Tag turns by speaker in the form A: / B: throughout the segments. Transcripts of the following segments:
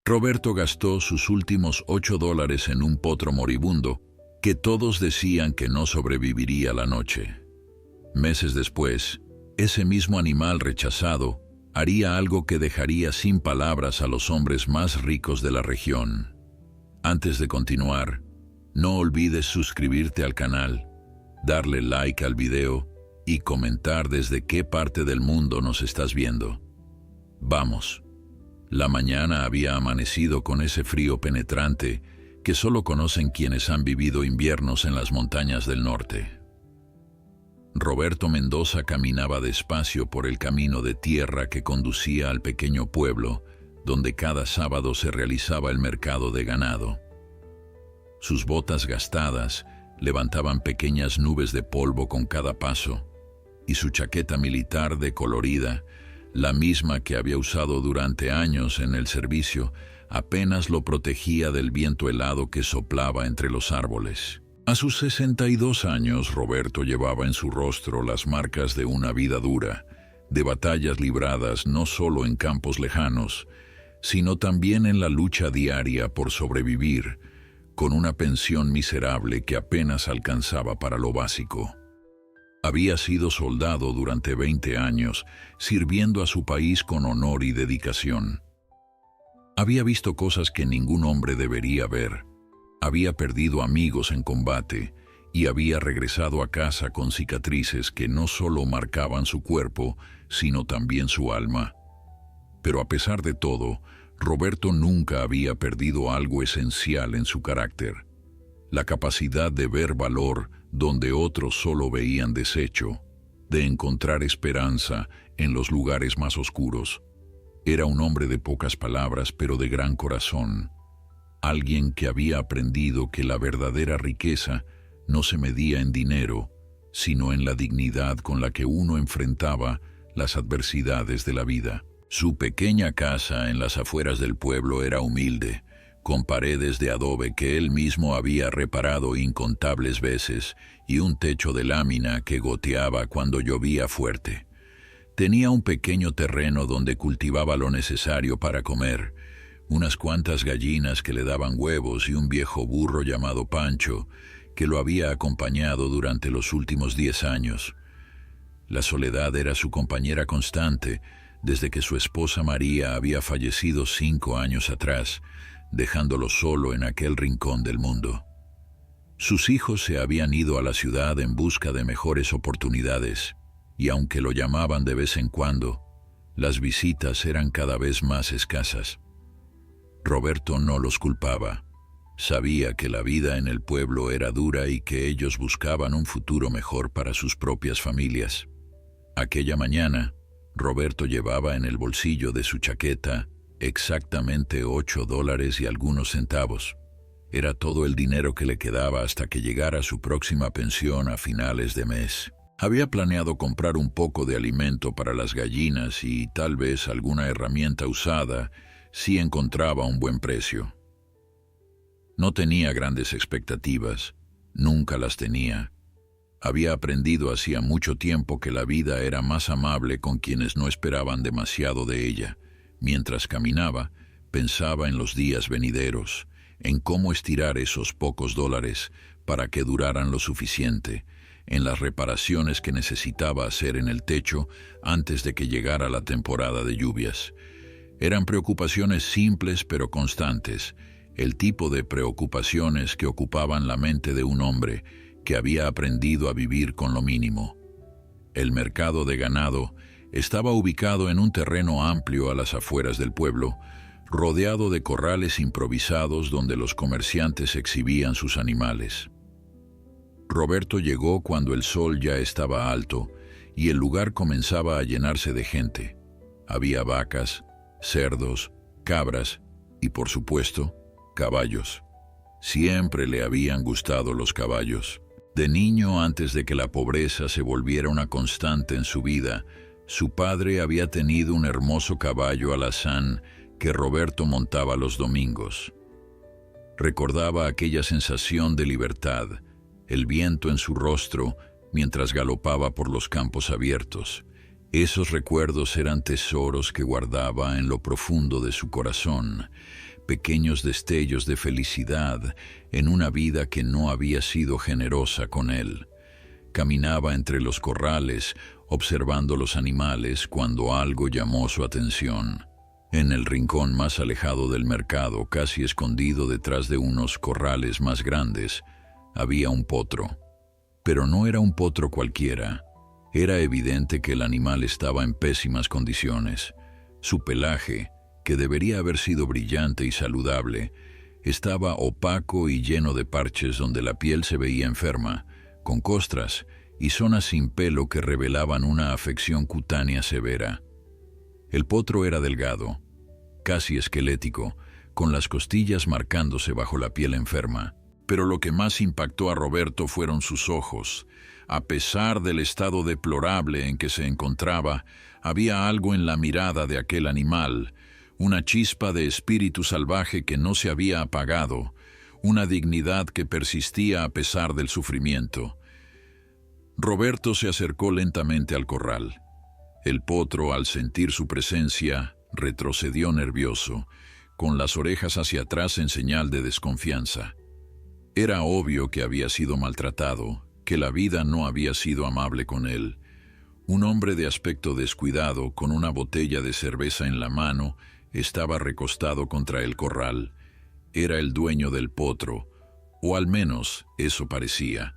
A: Roberto gastó sus últimos $8 en un potro moribundo que todos decían que no sobreviviría la noche. Meses después, ese mismo animal rechazado haría algo que dejaría sin palabras a los hombres más ricos de la región. Antes de continuar, no olvides suscribirte al canal, darle like al video y comentar desde qué parte del mundo nos estás viendo. Vamos. La mañana había amanecido con ese frío penetrante que solo conocen quienes han vivido inviernos en las montañas del norte. Roberto Mendoza caminaba despacio por el camino de tierra que conducía al pequeño pueblo, donde cada sábado se realizaba el mercado de ganado. Sus botas gastadas levantaban pequeñas nubes de polvo con cada paso, y su chaqueta militar decolorida, la misma que había usado durante años en el servicio, apenas lo protegía del viento helado que soplaba entre los árboles. A sus 62 años, Roberto llevaba en su rostro las marcas de una vida dura, de batallas libradas no solo en campos lejanos, sino también en la lucha diaria por sobrevivir, con una pensión miserable que apenas alcanzaba para lo básico. Había sido soldado durante 20 años, sirviendo a su país con honor y dedicación. Había visto cosas que ningún hombre debería ver. Había perdido amigos en combate y había regresado a casa con cicatrices que no solo marcaban su cuerpo, sino también su alma. Pero a pesar de todo, Roberto nunca había perdido algo esencial en su carácter: la capacidad de ver valor donde otros solo veían desecho, de encontrar esperanza en los lugares más oscuros. Era un hombre de pocas palabras, pero de gran corazón. Alguien que había aprendido que la verdadera riqueza no se medía en dinero, sino en la dignidad con la que uno enfrentaba las adversidades de la vida. Su pequeña casa en las afueras del pueblo era humilde, con paredes de adobe que él mismo había reparado incontables veces y un techo de lámina que goteaba cuando llovía fuerte. Tenía un pequeño terreno donde cultivaba lo necesario para comer, unas cuantas gallinas que le daban huevos y un viejo burro llamado Pancho que lo había acompañado durante los últimos 10 años. La soledad era su compañera constante desde que su esposa María había fallecido 5 años atrás, dejándolo solo en aquel rincón del mundo. Sus hijos se habían ido a la ciudad en busca de mejores oportunidades, y aunque lo llamaban de vez en cuando, las visitas eran cada vez más escasas. Roberto no los culpaba. Sabía que la vida en el pueblo era dura y que ellos buscaban un futuro mejor para sus propias familias. Aquella mañana, Roberto llevaba en el bolsillo de su chaqueta exactamente $8 y algunos centavos. Era todo el dinero que le quedaba hasta que llegara su próxima pensión a finales de mes. Había planeado comprar un poco de alimento para las gallinas y tal vez alguna herramienta usada si encontraba un buen precio. No tenía grandes expectativas, nunca las tenía. Había aprendido hacía mucho tiempo que la vida era más amable con quienes no esperaban demasiado de ella. Mientras caminaba, pensaba en los días venideros, en cómo estirar esos pocos dólares para que duraran lo suficiente, en las reparaciones que necesitaba hacer en el techo antes de que llegara la temporada de lluvias. Eran preocupaciones simples pero constantes, el tipo de preocupaciones que ocupaban la mente de un hombre que había aprendido a vivir con lo mínimo. El mercado de ganado estaba ubicado en un terreno amplio a las afueras del pueblo, rodeado de corrales improvisados donde los comerciantes exhibían sus animales. Roberto llegó cuando el sol ya estaba alto y el lugar comenzaba a llenarse de gente. Había vacas, cerdos, cabras y, por supuesto, caballos. Siempre le habían gustado los caballos. De niño, antes de que la pobreza se volviera una constante en su vida, su padre había tenido un hermoso caballo alazán que Roberto montaba los domingos. Recordaba aquella sensación de libertad, el viento en su rostro mientras galopaba por los campos abiertos. Esos recuerdos eran tesoros que guardaba en lo profundo de su corazón, pequeños destellos de felicidad en una vida que no había sido generosa con él. Caminaba entre los corrales, observando los animales cuando algo llamó su atención. En el rincón más alejado del mercado, casi escondido detrás de unos corrales más grandes, había un potro. Pero no era un potro cualquiera. Era evidente que el animal estaba en pésimas condiciones. Su pelaje, que debería haber sido brillante y saludable, estaba opaco y lleno de parches donde la piel se veía enferma, con costras y zonas sin pelo que revelaban una afección cutánea severa. El potro era delgado, casi esquelético, con las costillas marcándose bajo la piel enferma. Pero lo que más impactó a Roberto fueron sus ojos. A pesar del estado deplorable en que se encontraba, había algo en la mirada de aquel animal, una chispa de espíritu salvaje que no se había apagado, una dignidad que persistía a pesar del sufrimiento. Roberto se acercó lentamente al corral. El potro, al sentir su presencia, retrocedió nervioso, con las orejas hacia atrás en señal de desconfianza. Era obvio que había sido maltratado, que la vida no había sido amable con él. Un hombre de aspecto descuidado, con una botella de cerveza en la mano, estaba recostado contra el corral. Era el dueño del potro, o al menos eso parecía.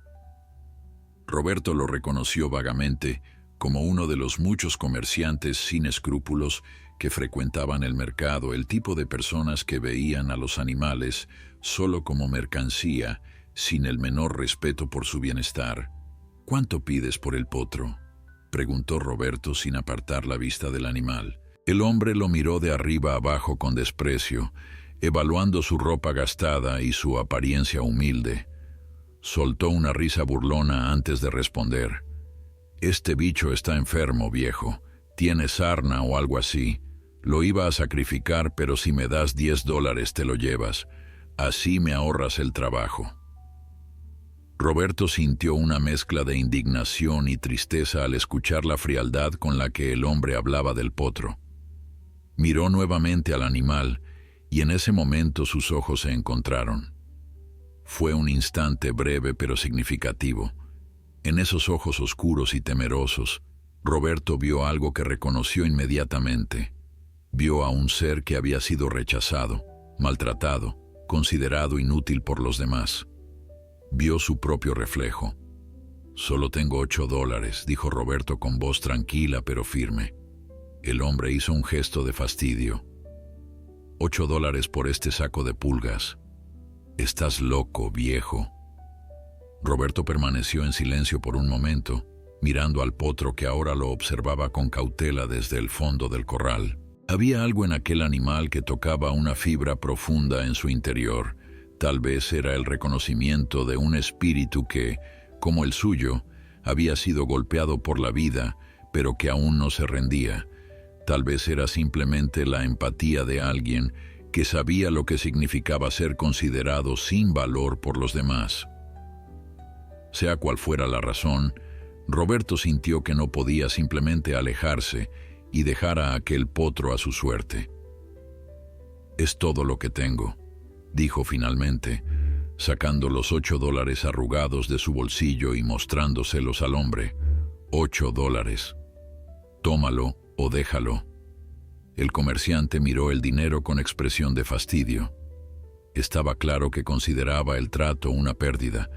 A: Roberto lo reconoció vagamente como uno de los muchos comerciantes sin escrúpulos que frecuentaban el mercado, el tipo de personas que veían a los animales solo como mercancía, sin el menor respeto por su bienestar. «¿Cuánto pides por el potro?», preguntó Roberto sin apartar la vista del animal. El hombre lo miró de arriba abajo con desprecio, evaluando su ropa gastada y su apariencia humilde. Soltó una risa burlona antes de responder. «Este bicho está enfermo, viejo. Tiene sarna o algo así. Lo iba a sacrificar, pero si me das $10 te lo llevas. Así me ahorras el trabajo». Roberto sintió una mezcla de indignación y tristeza al escuchar la frialdad con la que el hombre hablaba del potro. Miró nuevamente al animal y en ese momento sus ojos se encontraron. Fue un instante breve pero significativo. En esos ojos oscuros y temerosos, Roberto vio algo que reconoció inmediatamente. Vio a un ser que había sido rechazado, maltratado, considerado inútil por los demás. Vio su propio reflejo. «Solo tengo $8», dijo Roberto con voz tranquila pero firme. El hombre hizo un gesto de fastidio. $8 por este saco de pulgas. Estás loco, viejo». Roberto permaneció en silencio por un momento, mirando al potro que ahora lo observaba con cautela desde el fondo del corral. Había algo en aquel animal que tocaba una fibra profunda en su interior. Tal vez era el reconocimiento de un espíritu que, como el suyo, había sido golpeado por la vida, pero que aún no se rendía. Tal vez era simplemente la empatía de alguien que sabía lo que significaba ser considerado sin valor por los demás. Sea cual fuera la razón, Roberto sintió que no podía simplemente alejarse y dejar a aquel potro a su suerte. «Es todo lo que tengo», dijo finalmente, sacando los $8 arrugados de su bolsillo y mostrándoselos al hombre. $8. Tómalo o déjalo». El comerciante miró el dinero con expresión de fastidio. Estaba claro que consideraba el trato una pérdida,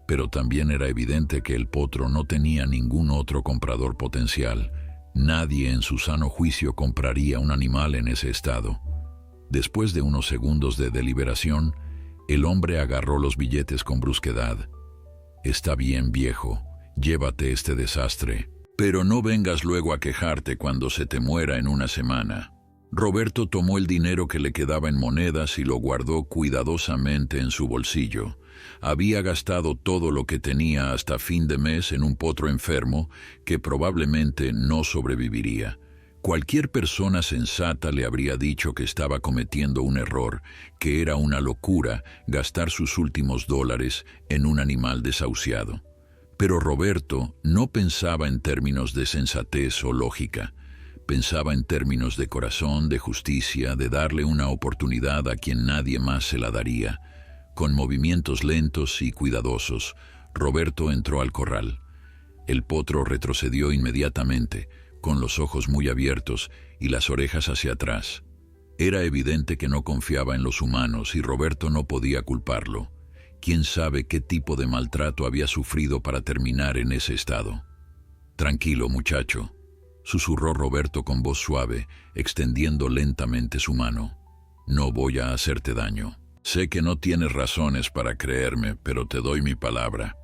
A: pero también era evidente que el potro no tenía ningún otro comprador potencial. Nadie en su sano juicio compraría un animal en ese estado. Después de unos segundos de deliberación, el hombre agarró los billetes con brusquedad. «Está bien, viejo, llévate este desastre, pero no vengas luego a quejarte cuando se te muera en una semana». Roberto tomó el dinero que le quedaba en monedas y lo guardó cuidadosamente en su bolsillo. Había gastado todo lo que tenía hasta fin de mes en un potro enfermo que probablemente no sobreviviría. Cualquier persona sensata le habría dicho que estaba cometiendo un error, que era una locura gastar sus últimos $, en un animal desahuciado. Pero Roberto no pensaba en términos de sensatez o lógica. Pensaba en términos de corazón, de justicia, de darle una oportunidad a quien nadie más se la daría. Con movimientos lentos y cuidadosos, Roberto entró al corral. El potro retrocedió inmediatamente, con los ojos muy abiertos y las orejas hacia atrás. Era evidente que no confiaba en los humanos y Roberto no podía culparlo. ¿Quién sabe qué tipo de maltrato había sufrido para terminar en ese estado? «Tranquilo, muchacho», susurró Roberto con voz suave, extendiendo lentamente su mano. «No voy a hacerte daño. Sé que no tienes razones para creerme, pero te doy mi palabra».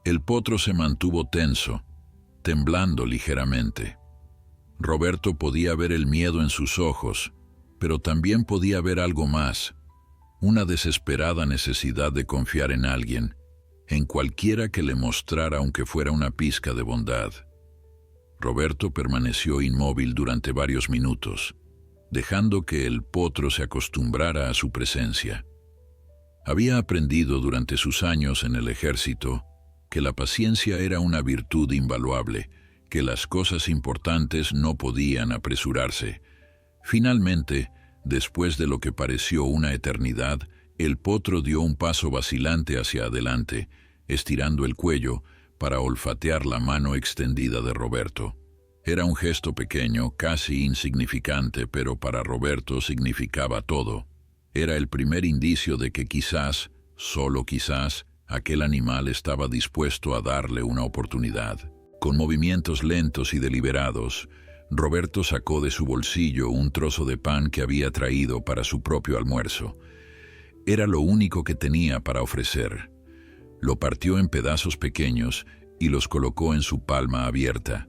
A: El potro se mantuvo tenso, temblando ligeramente. Roberto podía ver el miedo en sus ojos, pero también podía ver algo más, una desesperada necesidad de confiar en alguien, en cualquiera que le mostrara aunque fuera una pizca de bondad. Roberto permaneció inmóvil durante varios minutos, dejando que el potro se acostumbrara a su presencia. Había aprendido durante sus años en el ejército que la paciencia era una virtud invaluable, que las cosas importantes no podían apresurarse. Finalmente, después de lo que pareció una eternidad, el potro dio un paso vacilante hacia adelante, estirando el cuello para olfatear la mano extendida de Roberto. Era un gesto pequeño, casi insignificante, pero para Roberto significaba todo. Era el primer indicio de que quizás, solo quizás, aquel animal estaba dispuesto a darle una oportunidad. Con movimientos lentos y deliberados, Roberto sacó de su bolsillo un trozo de pan que había traído para su propio almuerzo. Era lo único que tenía para ofrecer. Lo partió en pedazos pequeños y los colocó en su palma abierta.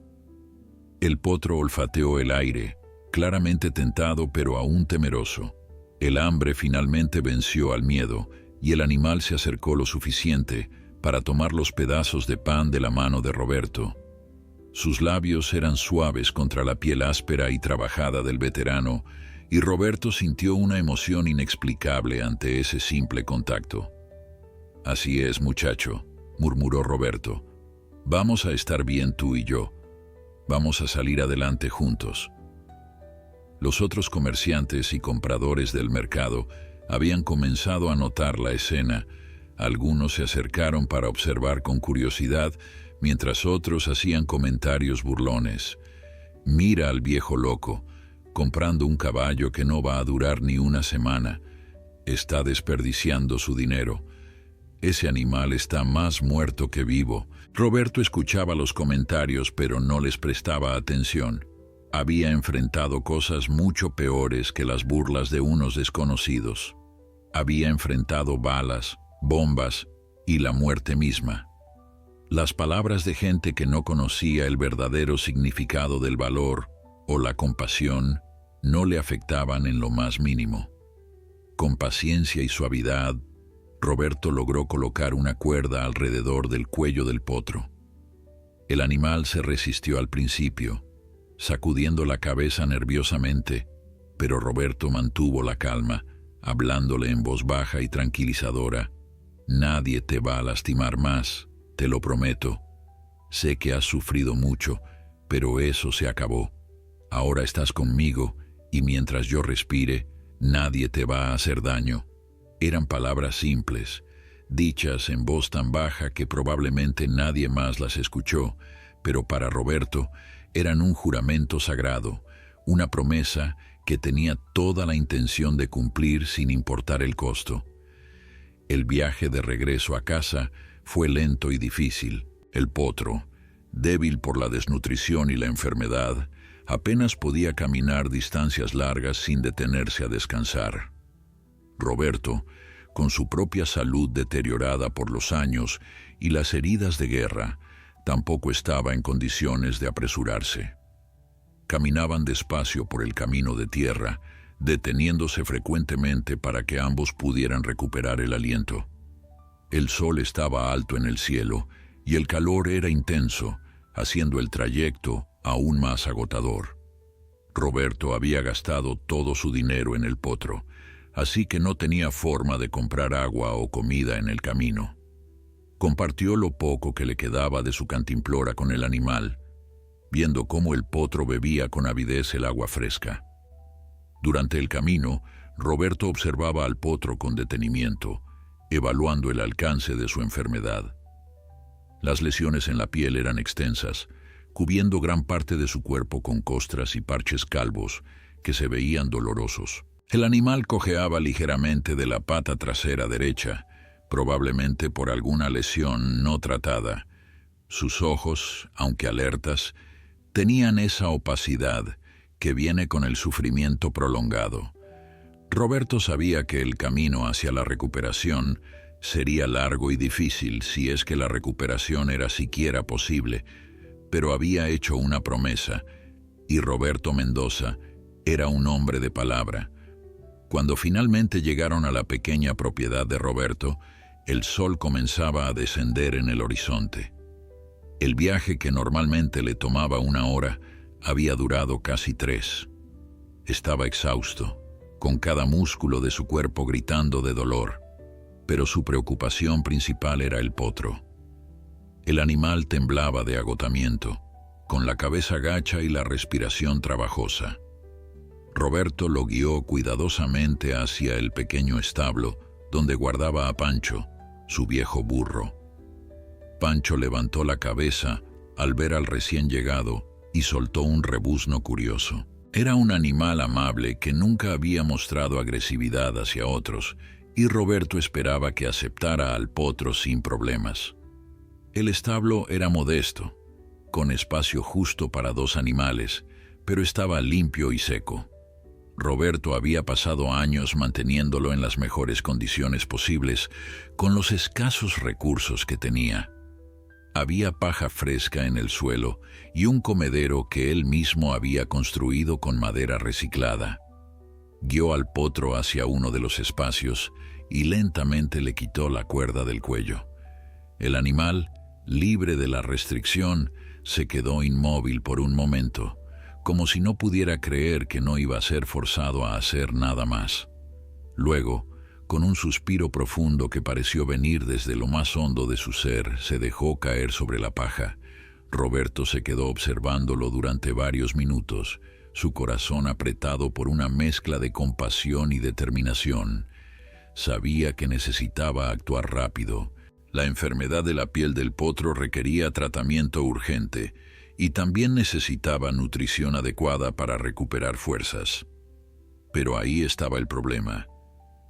A: El potro olfateó el aire, claramente tentado pero aún temeroso. El hambre finalmente venció al miedo y el animal se acercó lo suficiente para tomar los pedazos de pan de la mano de Roberto. Sus labios eran suaves contra la piel áspera y trabajada del veterano, y Roberto sintió una emoción inexplicable ante ese simple contacto. «Así es, muchacho», murmuró Roberto. «Vamos a estar bien tú y yo. Vamos a salir adelante juntos». Los otros comerciantes y compradores del mercado habían comenzado a notar la escena. Algunos se acercaron para observar con curiosidad, mientras otros hacían comentarios burlones. «Mira al viejo loco, comprando un caballo que no va a durar ni una semana. Está desperdiciando su dinero. Ese animal está más muerto que vivo». Roberto escuchaba los comentarios, pero no les prestaba atención. Había enfrentado cosas mucho peores que las burlas de unos desconocidos. Había enfrentado balas, bombas y la muerte misma. Las palabras de gente que no conocía el verdadero significado del valor o la compasión no le afectaban en lo más mínimo. Con paciencia y suavidad, Roberto logró colocar una cuerda alrededor del cuello del potro. El animal se resistió al principio, sacudiendo la cabeza nerviosamente, pero Roberto mantuvo la calma, hablándole en voz baja y tranquilizadora. «Nadie te va a lastimar más, te lo prometo. Sé que has sufrido mucho, pero eso se acabó. Ahora estás conmigo y mientras yo respire, nadie te va a hacer daño». Eran palabras simples, dichas en voz tan baja que probablemente nadie más las escuchó, pero para Roberto eran un juramento sagrado, una promesa que tenía toda la intención de cumplir sin importar el costo. El viaje de regreso a casa fue lento y difícil. El potro, débil por la desnutrición y la enfermedad, apenas podía caminar distancias largas sin detenerse a descansar. Roberto, con su propia salud deteriorada por los años y las heridas de guerra, tampoco estaba en condiciones de apresurarse. Caminaban despacio por el camino de tierra, deteniéndose frecuentemente para que ambos pudieran recuperar el aliento. El sol estaba alto en el cielo y el calor era intenso, haciendo el trayecto aún más agotador. Roberto había gastado todo su dinero en el potro, así que no tenía forma de comprar agua o comida en el camino. Compartió lo poco que le quedaba de su cantimplora con el animal. viendo cómo el potro bebía con avidez el agua fresca. Durante el camino, Roberto observaba al potro con detenimiento, evaluando el alcance de su enfermedad. Las lesiones en la piel eran extensas, cubriendo gran parte de su cuerpo con costras y parches calvos que se veían dolorosos. El animal cojeaba ligeramente de la pata trasera derecha, probablemente por alguna lesión no tratada. Sus ojos, aunque alertas, tenían esa opacidad que viene con el sufrimiento prolongado. Roberto sabía que el camino hacia la recuperación sería largo y difícil si es que la recuperación era siquiera posible, pero había hecho una promesa, y Roberto Mendoza era un hombre de palabra. Cuando finalmente llegaron a la pequeña propiedad de Roberto, el sol comenzaba a descender en el horizonte. El viaje que normalmente le tomaba 1 hora había durado casi 3. Estaba exhausto, con cada músculo de su cuerpo gritando de dolor, pero su preocupación principal era el potro. El animal temblaba de agotamiento, con la cabeza gacha y la respiración trabajosa. Roberto lo guió cuidadosamente hacia el pequeño establo donde guardaba a Pancho, su viejo burro. Pancho levantó la cabeza al ver al recién llegado y soltó un rebuzno curioso. Era un animal amable que nunca había mostrado agresividad hacia otros, y Roberto esperaba que aceptara al potro sin problemas. El establo era modesto, con espacio justo para 2 animales, pero estaba limpio y seco. Roberto había pasado años manteniéndolo en las mejores condiciones posibles, con los escasos recursos que tenía. Había paja fresca en el suelo y un comedero que él mismo había construido con madera reciclada. Guió al potro hacia uno de los espacios y lentamente le quitó la cuerda del cuello. El animal, libre de la restricción, se quedó inmóvil por un momento, como si no pudiera creer que no iba a ser forzado a hacer nada más. Luego, con un suspiro profundo que pareció venir desde lo más hondo de su ser, se dejó caer sobre la paja. Roberto se quedó observándolo durante varios minutos, su corazón apretado por una mezcla de compasión y determinación. Sabía que necesitaba actuar rápido. La enfermedad de la piel del potro requería tratamiento urgente y también necesitaba nutrición adecuada para recuperar fuerzas. Pero ahí estaba el problema.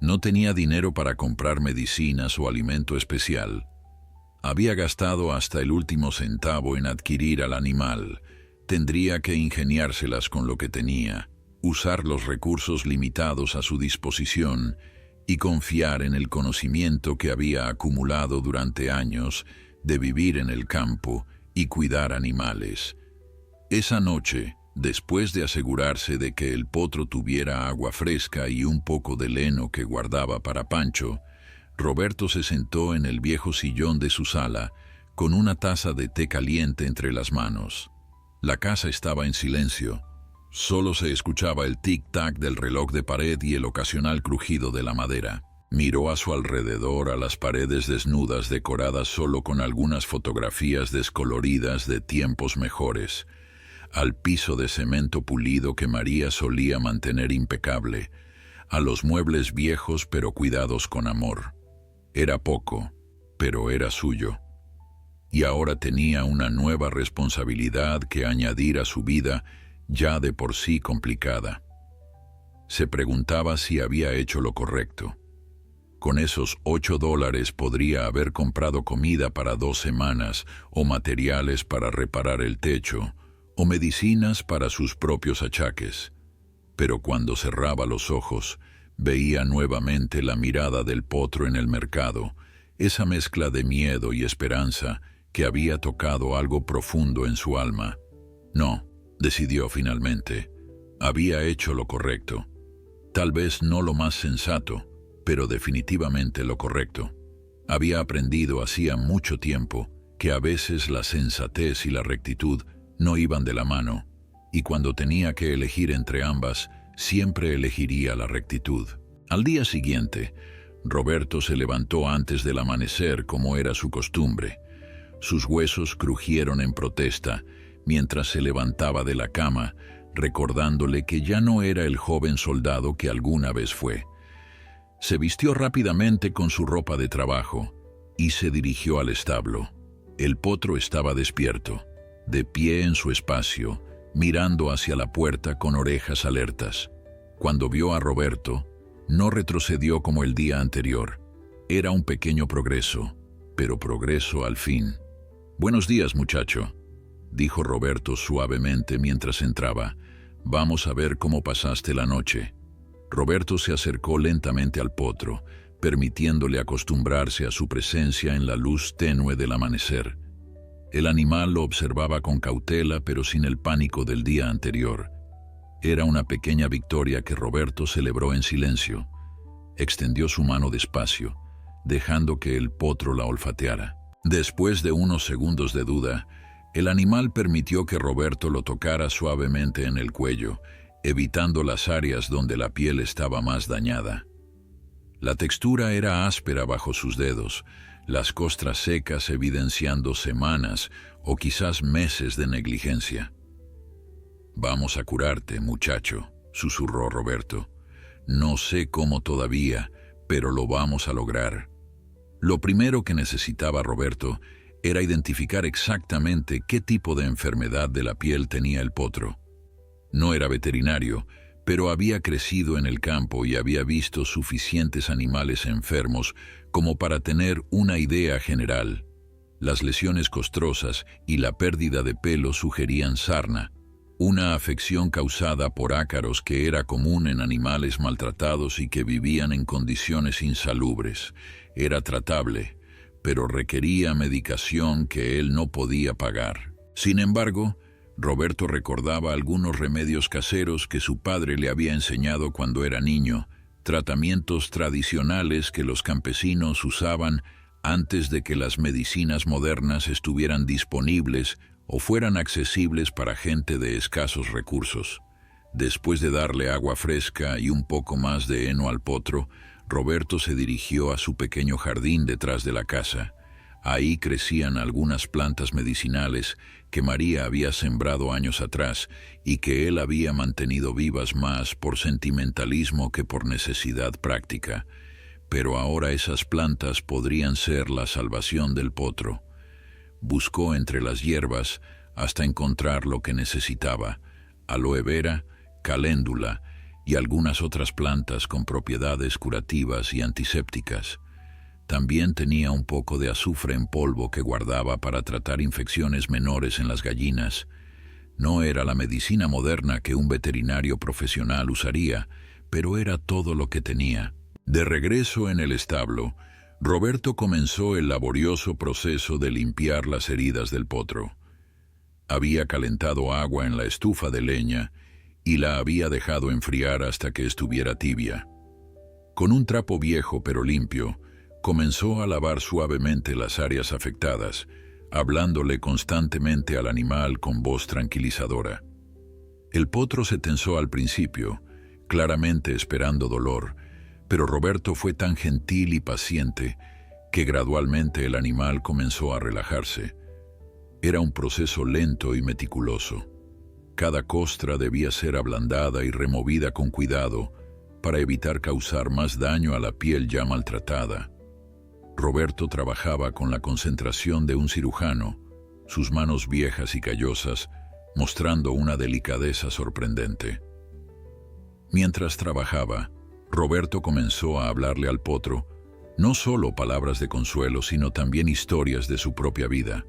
A: No tenía dinero para comprar medicinas o alimento especial. Había gastado hasta el último centavo en adquirir al animal. Tendría que ingeniárselas con lo que tenía, usar los recursos limitados a su disposición y confiar en el conocimiento que había acumulado durante años de vivir en el campo y cuidar animales. Esa noche, después de asegurarse de que el potro tuviera agua fresca y un poco de leno que guardaba para Pancho, Roberto se sentó en el viejo sillón de su sala, con una taza de té caliente entre las manos. La casa estaba en silencio. Solo se escuchaba el tic-tac del reloj de pared y el ocasional crujido de la madera. Miró a su alrededor a las paredes desnudas decoradas solo con algunas fotografías descoloridas de tiempos mejores, al piso de cemento pulido que María solía mantener impecable, a los muebles viejos pero cuidados con amor. Era poco, pero era suyo. Y ahora tenía una nueva responsabilidad que añadir a su vida ya de por sí complicada. Se preguntaba si había hecho lo correcto. Con esos $8 podría haber comprado comida para 2 semanas, o materiales para reparar el techo, o medicinas para sus propios achaques. Pero cuando cerraba los ojos, veía nuevamente la mirada del potro en el mercado, esa mezcla de miedo y esperanza que había tocado algo profundo en su alma. No, decidió finalmente. Había hecho lo correcto. Tal vez no lo más sensato, pero definitivamente lo correcto. Había aprendido hacía mucho tiempo que a veces la sensatez y la rectitud no iban de la mano, y cuando tenía que elegir entre ambas, siempre elegiría la rectitud. Al día siguiente, Roberto se levantó antes del amanecer como era su costumbre. Sus huesos crujieron en protesta, mientras se levantaba de la cama, recordándole que ya no era el joven soldado que alguna vez fue. Se vistió rápidamente con su ropa de trabajo y se dirigió al establo. El potro estaba despierto, de pie en su espacio, mirando hacia la puerta con orejas alertas. Cuando vio a Roberto, no retrocedió como el día anterior. Era un pequeño progreso, pero progreso al fin. «Buenos días, muchacho», dijo Roberto suavemente mientras entraba. «Vamos a ver cómo pasaste la noche». Roberto se acercó lentamente al potro, permitiéndole acostumbrarse a su presencia en la luz tenue del amanecer. El animal lo observaba con cautela, pero sin el pánico del día anterior. Era una pequeña victoria que Roberto celebró en silencio. Extendió su mano despacio, dejando que el potro la olfateara. Después de unos segundos de duda, el animal permitió que Roberto lo tocara suavemente en el cuello, evitando las áreas donde la piel estaba más dañada. La textura era áspera bajo sus dedos, las costras secas evidenciando semanas o quizás meses de negligencia. «Vamos a curarte, muchacho», susurró Roberto. «No sé cómo todavía, pero lo vamos a lograr». Lo primero que necesitaba Roberto era identificar exactamente qué tipo de enfermedad de la piel tenía el potro. No era veterinario, pero había crecido en el campo y había visto suficientes animales enfermos como para tener una idea general. Las lesiones costrosas y la pérdida de pelo sugerían sarna, una afección causada por ácaros que era común en animales maltratados y que vivían en condiciones insalubres. Era tratable, pero requería medicación que él no podía pagar. Sin embargo, Roberto recordaba algunos remedios caseros que su padre le había enseñado cuando era niño, tratamientos tradicionales que los campesinos usaban antes de que las medicinas modernas estuvieran disponibles o fueran accesibles para gente de escasos recursos. Después de darle agua fresca y un poco más de heno al potro, Roberto se dirigió a su pequeño jardín detrás de la casa. Ahí crecían algunas plantas medicinales que María había sembrado años atrás y que él había mantenido vivas más por sentimentalismo que por necesidad práctica. Pero ahora esas plantas podrían ser la salvación del potro. Buscó entre las hierbas hasta encontrar lo que necesitaba: aloe vera, caléndula y algunas otras plantas con propiedades curativas y antisépticas. También tenía un poco de azufre en polvo que guardaba para tratar infecciones menores en las gallinas. No era la medicina moderna que un veterinario profesional usaría, pero era todo lo que tenía. De regreso en el establo, Roberto comenzó el laborioso proceso de limpiar las heridas del potro. Había calentado agua en la estufa de leña y la había dejado enfriar hasta que estuviera tibia. Con un trapo viejo pero limpio, comenzó a lavar suavemente las áreas afectadas, hablándole constantemente al animal con voz tranquilizadora. El potro se tensó al principio, claramente esperando dolor, pero Roberto fue tan gentil y paciente que gradualmente el animal comenzó a relajarse. Era un proceso lento y meticuloso. Cada costra debía ser ablandada y removida con cuidado para evitar causar más daño a la piel ya maltratada. Roberto trabajaba con la concentración de un cirujano, sus manos viejas y callosas, mostrando una delicadeza sorprendente. Mientras trabajaba, Roberto comenzó a hablarle al potro, no solo palabras de consuelo, sino también historias de su propia vida.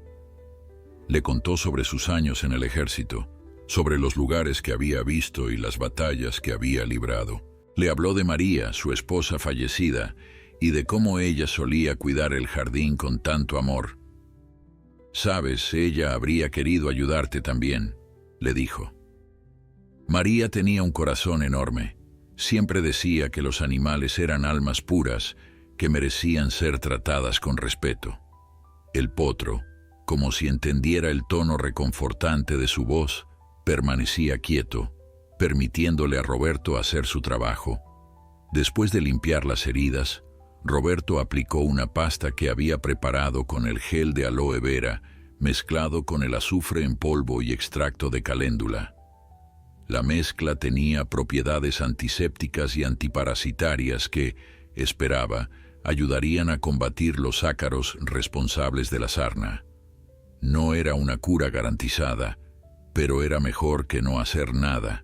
A: Le contó sobre sus años en el ejército, sobre los lugares que había visto y las batallas que había librado. Le habló de María, su esposa fallecida, y de cómo ella solía cuidar el jardín con tanto amor. «Sabes, ella habría querido ayudarte también», le dijo. María tenía un corazón enorme. Siempre decía que los animales eran almas puras, que merecían ser tratadas con respeto. El potro, como si entendiera el tono reconfortante de su voz, permanecía quieto, permitiéndole a Roberto hacer su trabajo. Después de limpiar las heridas, Roberto aplicó una pasta que había preparado con el gel de aloe vera, mezclado con el azufre en polvo y extracto de caléndula. La mezcla tenía propiedades antisépticas y antiparasitarias que, esperaba, ayudarían a combatir los ácaros responsables de la sarna. No era una cura garantizada, pero era mejor que no hacer nada.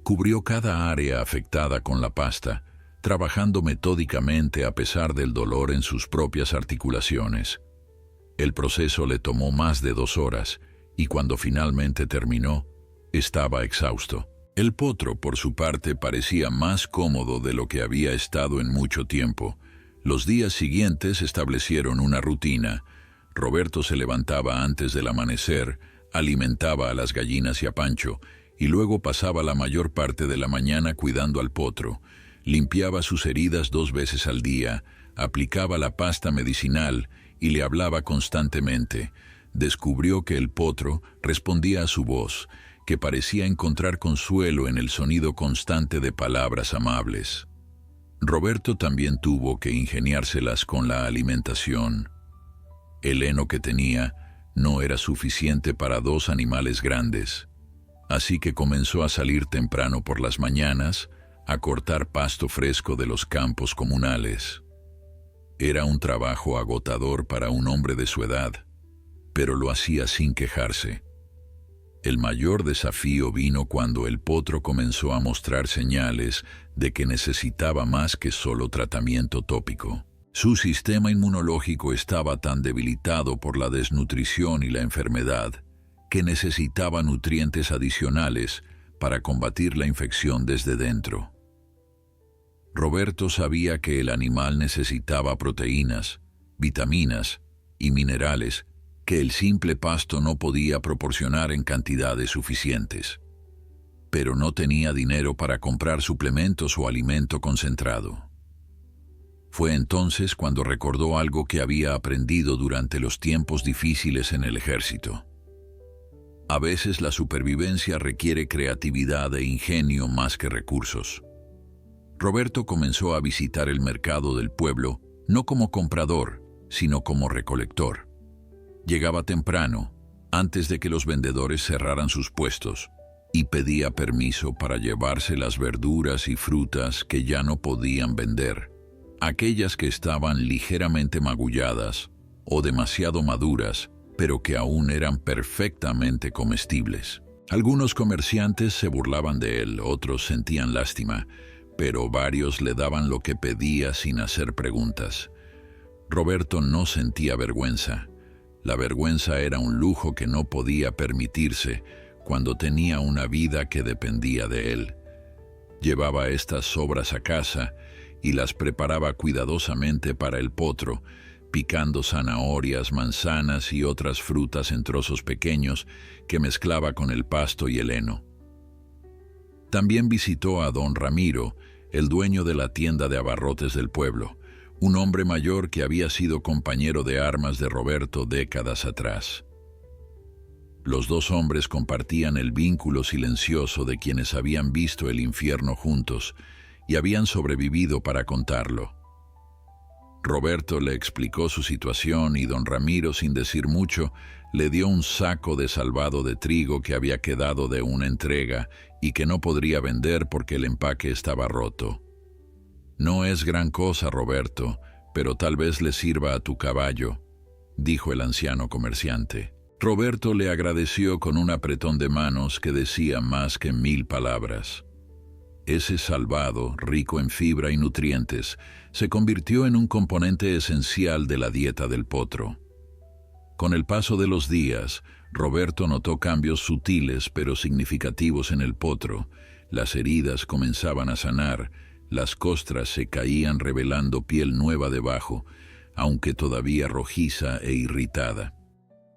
A: Cubrió cada área afectada con la pasta, trabajando metódicamente a pesar del dolor en sus propias articulaciones. El proceso le tomó más de 2 horas, y cuando finalmente terminó, estaba exhausto. El potro, por su parte, parecía más cómodo de lo que había estado en mucho tiempo. Los días siguientes establecieron una rutina. Roberto se levantaba antes del amanecer, alimentaba a las gallinas y a Pancho, y luego pasaba la mayor parte de la mañana cuidando al potro. Limpiaba sus heridas 2 veces al día, aplicaba la pasta medicinal y le hablaba constantemente. Descubrió que el potro respondía a su voz, que parecía encontrar consuelo en el sonido constante de palabras amables. Roberto también tuvo que ingeniárselas con la alimentación. El heno que tenía no era suficiente para 2 animales grandes, así que comenzó a salir temprano por las mañanas a cortar pasto fresco de los campos comunales. Era un trabajo agotador para un hombre de su edad, pero lo hacía sin quejarse. El mayor desafío vino cuando el potro comenzó a mostrar señales de que necesitaba más que solo tratamiento tópico. Su sistema inmunológico estaba tan debilitado por la desnutrición y la enfermedad que necesitaba nutrientes adicionales para combatir la infección desde dentro. Roberto sabía que el animal necesitaba proteínas, vitaminas y minerales que el simple pasto no podía proporcionar en cantidades suficientes. Pero no tenía dinero para comprar suplementos o alimento concentrado. Fue entonces cuando recordó algo que había aprendido durante los tiempos difíciles en el ejército. A veces la supervivencia requiere creatividad e ingenio más que recursos. Roberto comenzó a visitar el mercado del pueblo, no como comprador, sino como recolector. Llegaba temprano, antes de que los vendedores cerraran sus puestos, y pedía permiso para llevarse las verduras y frutas que ya no podían vender, aquellas que estaban ligeramente magulladas o demasiado maduras, pero que aún eran perfectamente comestibles. Algunos comerciantes se burlaban de él, otros sentían lástima, pero varios le daban lo que pedía sin hacer preguntas. Roberto no sentía vergüenza. La vergüenza era un lujo que no podía permitirse cuando tenía una vida que dependía de él. Llevaba estas sobras a casa y las preparaba cuidadosamente para el potro, picando zanahorias, manzanas y otras frutas en trozos pequeños que mezclaba con el pasto y el heno. También visitó a don Ramiro, el dueño de la tienda de abarrotes del pueblo, un hombre mayor que había sido compañero de armas de Roberto décadas atrás. Los 2 hombres compartían el vínculo silencioso de quienes habían visto el infierno juntos y habían sobrevivido para contarlo. Roberto le explicó su situación y don Ramiro, sin decir mucho, le dio un saco de salvado de trigo que había quedado de una entrega y que no podría vender porque el empaque estaba roto. «No es gran cosa, Roberto, pero tal vez le sirva a tu caballo», dijo el anciano comerciante. Roberto le agradeció con un apretón de manos que decía más que 1000 palabras. Ese salvado, rico en fibra y nutrientes, se convirtió en un componente esencial de la dieta del potro. Con el paso de los días, Roberto notó cambios sutiles pero significativos en el potro. Las heridas comenzaban a sanar, las costras se caían revelando piel nueva debajo, aunque todavía rojiza e irritada.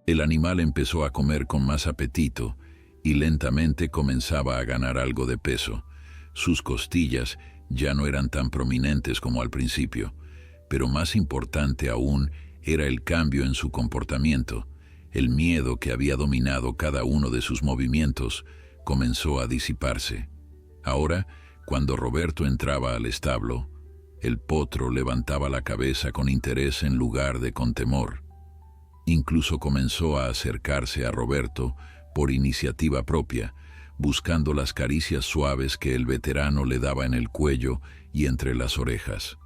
A: El animal empezó a comer con más apetito y lentamente comenzaba a ganar algo de peso. Sus costillas ya no eran tan prominentes como al principio, pero más importante aún era el cambio en su comportamiento. El miedo que había dominado cada uno de sus movimientos comenzó a disiparse. Ahora, cuando Roberto entraba al establo, el potro levantaba la cabeza con interés en lugar de con temor. Incluso comenzó a acercarse a Roberto por iniciativa propia, buscando las caricias suaves que el veterano le daba en el cuello y entre las orejas.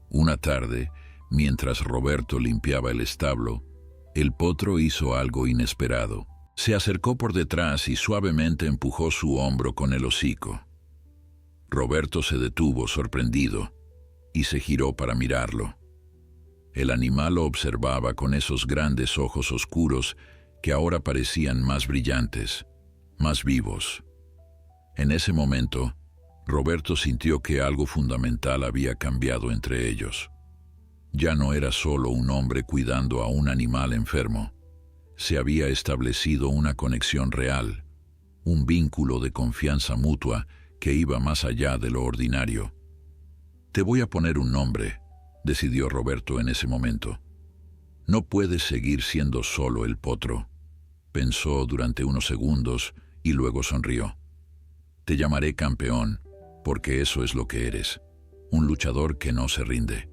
A: Una tarde, mientras Roberto limpiaba el establo, el potro hizo algo inesperado. Se acercó por detrás y suavemente empujó su hombro con el hocico. Roberto se detuvo sorprendido y se giró para mirarlo. El animal lo observaba con esos grandes ojos oscuros que ahora parecían más brillantes, más vivos. En ese momento, Roberto sintió que algo fundamental había cambiado entre ellos. Ya no era solo un hombre cuidando a un animal enfermo. Se había establecido una conexión real, un vínculo de confianza mutua que iba más allá de lo ordinario. «Te voy a poner un nombre», decidió Roberto en ese momento. «No puedes seguir siendo solo el potro». Pensó durante unos segundos y luego sonrió. «Te llamaré campeón, porque eso es lo que eres, un luchador que no se rinde».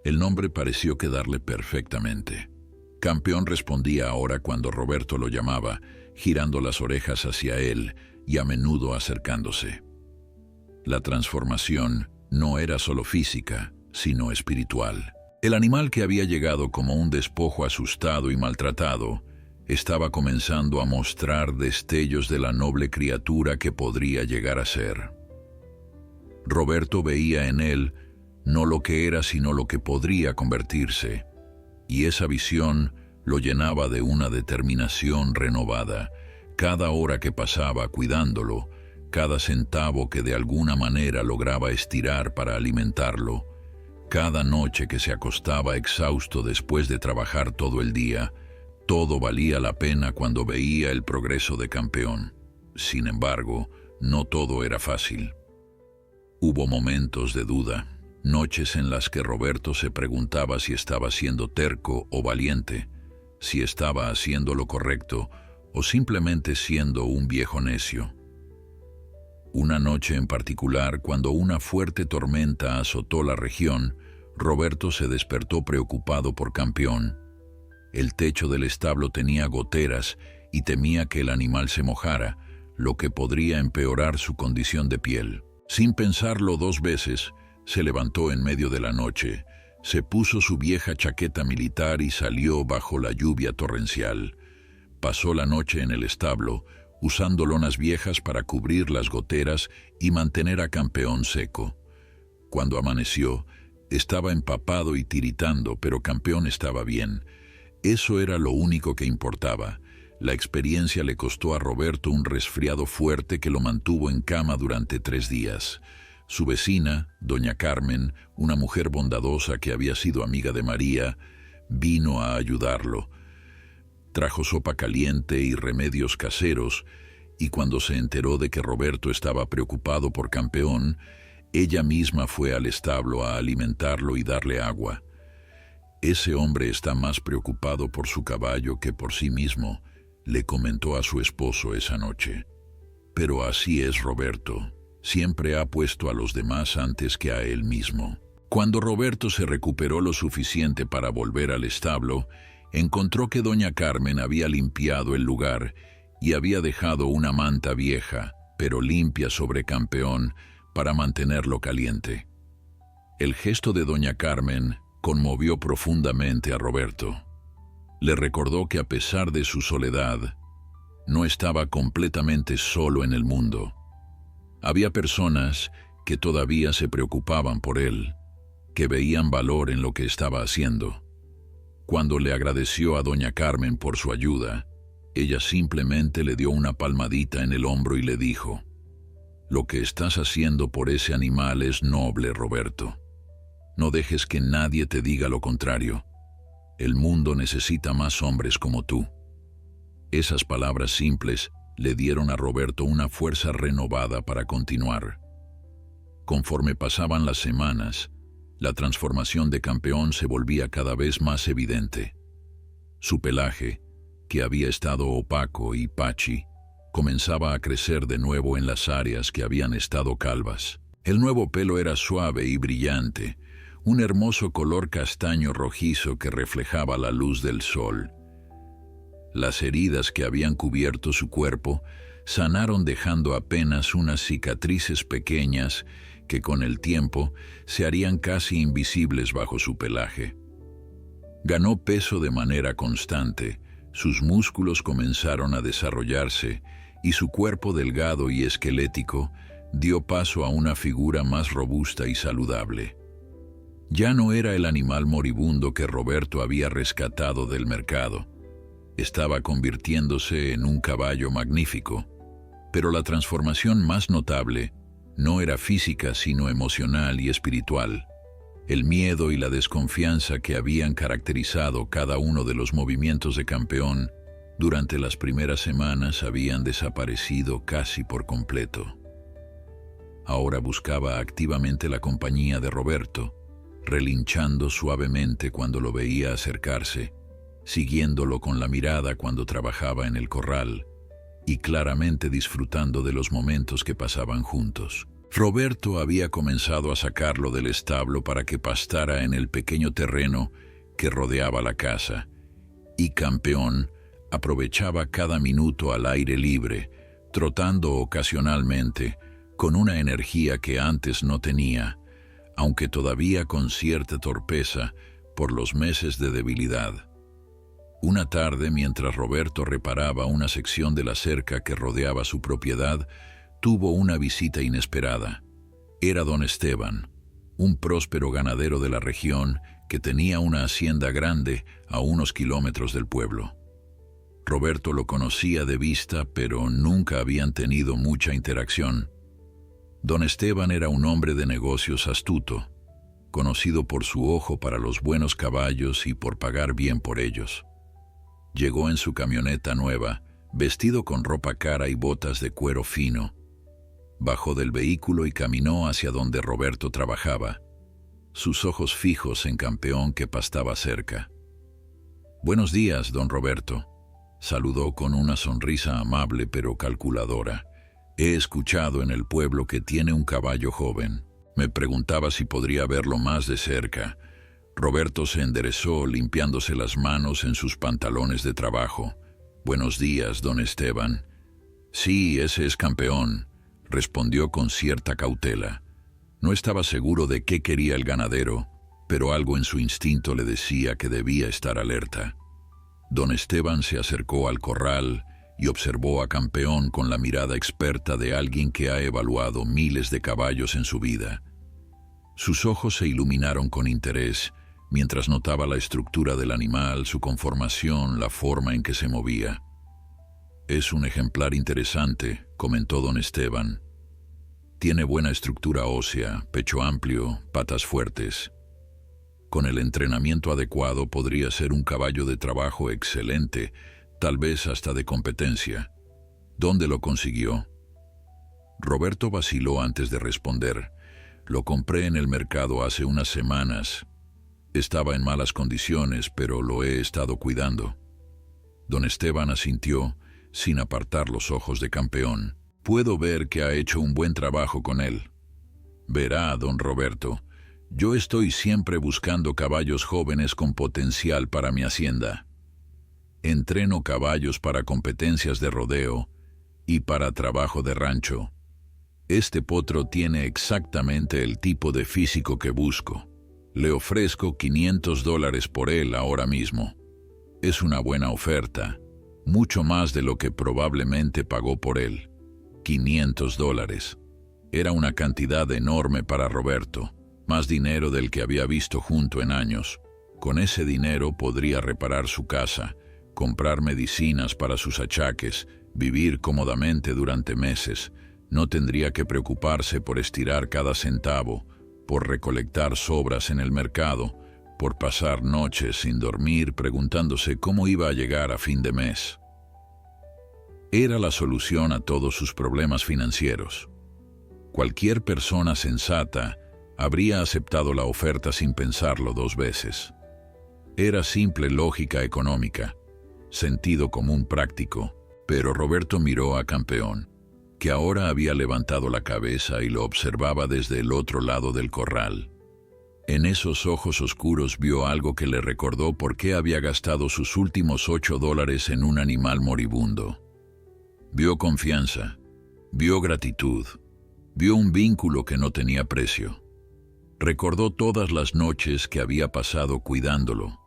A: El nombre pareció quedarle perfectamente. Campeón respondía ahora cuando Roberto lo llamaba, girando las orejas hacia él y a menudo acercándose. La transformación no era solo física, sino espiritual. El animal que había llegado como un despojo asustado y maltratado, estaba comenzando a mostrar destellos de la noble criatura que podría llegar a ser. Roberto veía en él no lo que era, sino lo que podría convertirse, y esa visión lo llenaba de una determinación renovada. Cada hora que pasaba cuidándolo, cada centavo que de alguna manera lograba estirar para alimentarlo, cada noche que se acostaba exhausto después de trabajar todo el día, todo valía la pena cuando veía el progreso de campeón. Sin embargo, no todo era fácil. Hubo momentos de duda, noches en las que Roberto se preguntaba si estaba siendo terco o valiente, si estaba haciendo lo correcto o simplemente siendo un viejo necio. Una noche en particular, cuando una fuerte tormenta azotó la región, Roberto se despertó preocupado por campeón. El techo del establo tenía goteras y temía que el animal se mojara, lo que podría empeorar su condición de piel. Sin pensarlo dos veces, se levantó en medio de la noche, se puso su vieja chaqueta militar y salió bajo la lluvia torrencial. Pasó la noche en el establo, usando lonas viejas para cubrir las goteras y mantener a campeón seco. Cuando amaneció, estaba empapado y tiritando, pero campeón estaba bien. Eso era lo único que importaba. La experiencia le costó a Roberto un resfriado fuerte que lo mantuvo en cama durante 3 días. Su vecina, doña Carmen, una mujer bondadosa que había sido amiga de María, vino a ayudarlo. Trajo sopa caliente y remedios caseros, y cuando se enteró de que Roberto estaba preocupado por campeón, ella misma fue al establo a alimentarlo y darle agua. «Ese hombre está más preocupado por su caballo que por sí mismo», le comentó a su esposo esa noche. «Pero así es Roberto, siempre ha puesto a los demás antes que a él mismo». Cuando Roberto se recuperó lo suficiente para volver al establo, encontró que doña Carmen había limpiado el lugar y había dejado una manta vieja, pero limpia sobre campeón, para mantenerlo caliente. El gesto de doña Carmen conmovió profundamente a Roberto. Le recordó que a pesar de su soledad, no estaba completamente solo en el mundo. Había personas que todavía se preocupaban por él, que veían valor en lo que estaba haciendo. Cuando le agradeció a doña Carmen por su ayuda, ella simplemente le dio una palmadita en el hombro y le dijo: «Lo que estás haciendo por ese animal es noble, Roberto. No dejes que nadie te diga lo contrario. El mundo necesita más hombres como tú». Esas palabras simples le dieron a Roberto una fuerza renovada para continuar. Conforme pasaban las semanas, la transformación de campeón se volvía cada vez más evidente. Su pelaje, que había estado opaco y pachi, comenzaba a crecer de nuevo en las áreas que habían estado calvas. El nuevo pelo era suave y brillante, un hermoso color castaño rojizo que reflejaba la luz del sol. Las heridas que habían cubierto su cuerpo sanaron dejando apenas unas cicatrices pequeñas que con el tiempo se harían casi invisibles bajo su pelaje. Ganó peso de manera constante, sus músculos comenzaron a desarrollarse y su cuerpo delgado y esquelético dio paso a una figura más robusta y saludable. Ya no era el animal moribundo que Roberto había rescatado del mercado. Estaba convirtiéndose en un caballo magnífico, pero la transformación más notable no era física sino emocional y espiritual. El miedo y la desconfianza que habían caracterizado cada uno de los movimientos de Campeón durante las primeras semanas habían desaparecido casi por completo. Ahora buscaba activamente la compañía de Roberto, relinchando suavemente cuando lo veía acercarse, siguiéndolo con la mirada cuando trabajaba en el corral y claramente disfrutando de los momentos que pasaban juntos. Roberto había comenzado a sacarlo del establo para que pastara en el pequeño terreno que rodeaba la casa, y Campeón aprovechaba cada minuto al aire libre, trotando ocasionalmente con una energía que antes no tenía, aunque todavía con cierta torpeza por los meses de debilidad. Una tarde, mientras Roberto reparaba una sección de la cerca que rodeaba su propiedad, tuvo una visita inesperada. Era don Esteban, un próspero ganadero de la región que tenía una hacienda grande a unos kilómetros del pueblo. Roberto lo conocía de vista, pero nunca habían tenido mucha interacción. Don Esteban era un hombre de negocios astuto, conocido por su ojo para los buenos caballos y por pagar bien por ellos. Llegó en su camioneta nueva, vestido con ropa cara y botas de cuero fino. Bajó del vehículo y caminó hacia donde Roberto trabajaba, sus ojos fijos en Campeón que pastaba cerca. «Buenos días, don Roberto», saludó con una sonrisa amable pero calculadora. «He escuchado en el pueblo que tiene un caballo joven. Me preguntaba si podría verlo más de cerca». Roberto se enderezó, limpiándose las manos en sus pantalones de trabajo. «Buenos días, don Esteban». «Sí, ese es Campeón», respondió con cierta cautela. No estaba seguro de qué quería el ganadero, pero algo en su instinto le decía que debía estar alerta. Don Esteban se acercó al corral y observó a Campeón con la mirada experta de alguien que ha evaluado miles de caballos en su vida. Sus ojos se iluminaron con interés mientras notaba la estructura del animal, su conformación, la forma en que se movía. «Es un ejemplar interesante», comentó don Esteban. «Tiene buena estructura ósea, pecho amplio, patas fuertes. Con el entrenamiento adecuado podría ser un caballo de trabajo excelente, tal vez hasta de competencia. ¿Dónde lo consiguió?» Roberto vaciló antes de responder. «Lo compré en el mercado hace unas semanas. Estaba en malas condiciones, pero lo he estado cuidando». Don Esteban asintió, sin apartar los ojos de Campeón. «Puedo ver que ha hecho un buen trabajo con él». «Verá, don Roberto, yo estoy siempre buscando caballos jóvenes con potencial para mi hacienda. Entreno caballos para competencias de rodeo y para trabajo de rancho. Este potro tiene exactamente el tipo de físico que busco. Le ofrezco $500 por él ahora mismo. Es una buena oferta, mucho más de lo que probablemente pagó por él. $500. Era una cantidad enorme para Roberto, más dinero del que había visto junto en años. Con ese dinero podría reparar su casa, comprar medicinas para sus achaques, vivir cómodamente durante meses. No tendría que preocuparse por estirar cada centavo, por recolectar sobras en el mercado, por pasar noches sin dormir preguntándose cómo iba a llegar a fin de mes. Era la solución a todos sus problemas financieros. Cualquier persona sensata habría aceptado la oferta sin pensarlo dos veces. Era simple lógica económica, sentido común práctico, pero Roberto miró a Campeón, que ahora había levantado la cabeza y lo observaba desde el otro lado del corral. En esos ojos oscuros vio algo que le recordó por qué había gastado sus últimos $8 en un animal moribundo. Vio confianza, vio gratitud, vio un vínculo que no tenía precio. Recordó todas las noches que había pasado cuidándolo,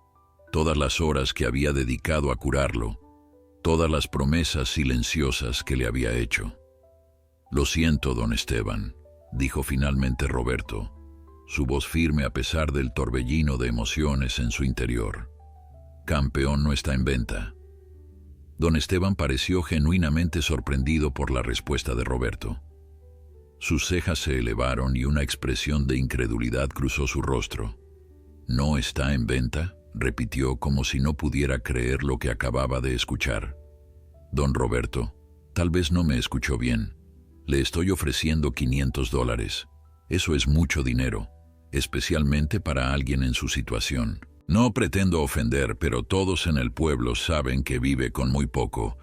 A: todas las horas que había dedicado a curarlo, todas las promesas silenciosas que le había hecho. «Lo siento, don Esteban», dijo finalmente Roberto, su voz firme a pesar del torbellino de emociones en su interior. «Campeón no está en venta». Don Esteban pareció genuinamente sorprendido por la respuesta de Roberto. Sus cejas se elevaron y una expresión de incredulidad cruzó su rostro. «¿No está en venta?», repitió como si no pudiera creer lo que acababa de escuchar. «Don Roberto, tal vez no me escuchó bien. Le estoy ofreciendo $500. Eso es mucho dinero, especialmente para alguien en su situación. No pretendo ofender, pero todos en el pueblo saben que vive con muy poco.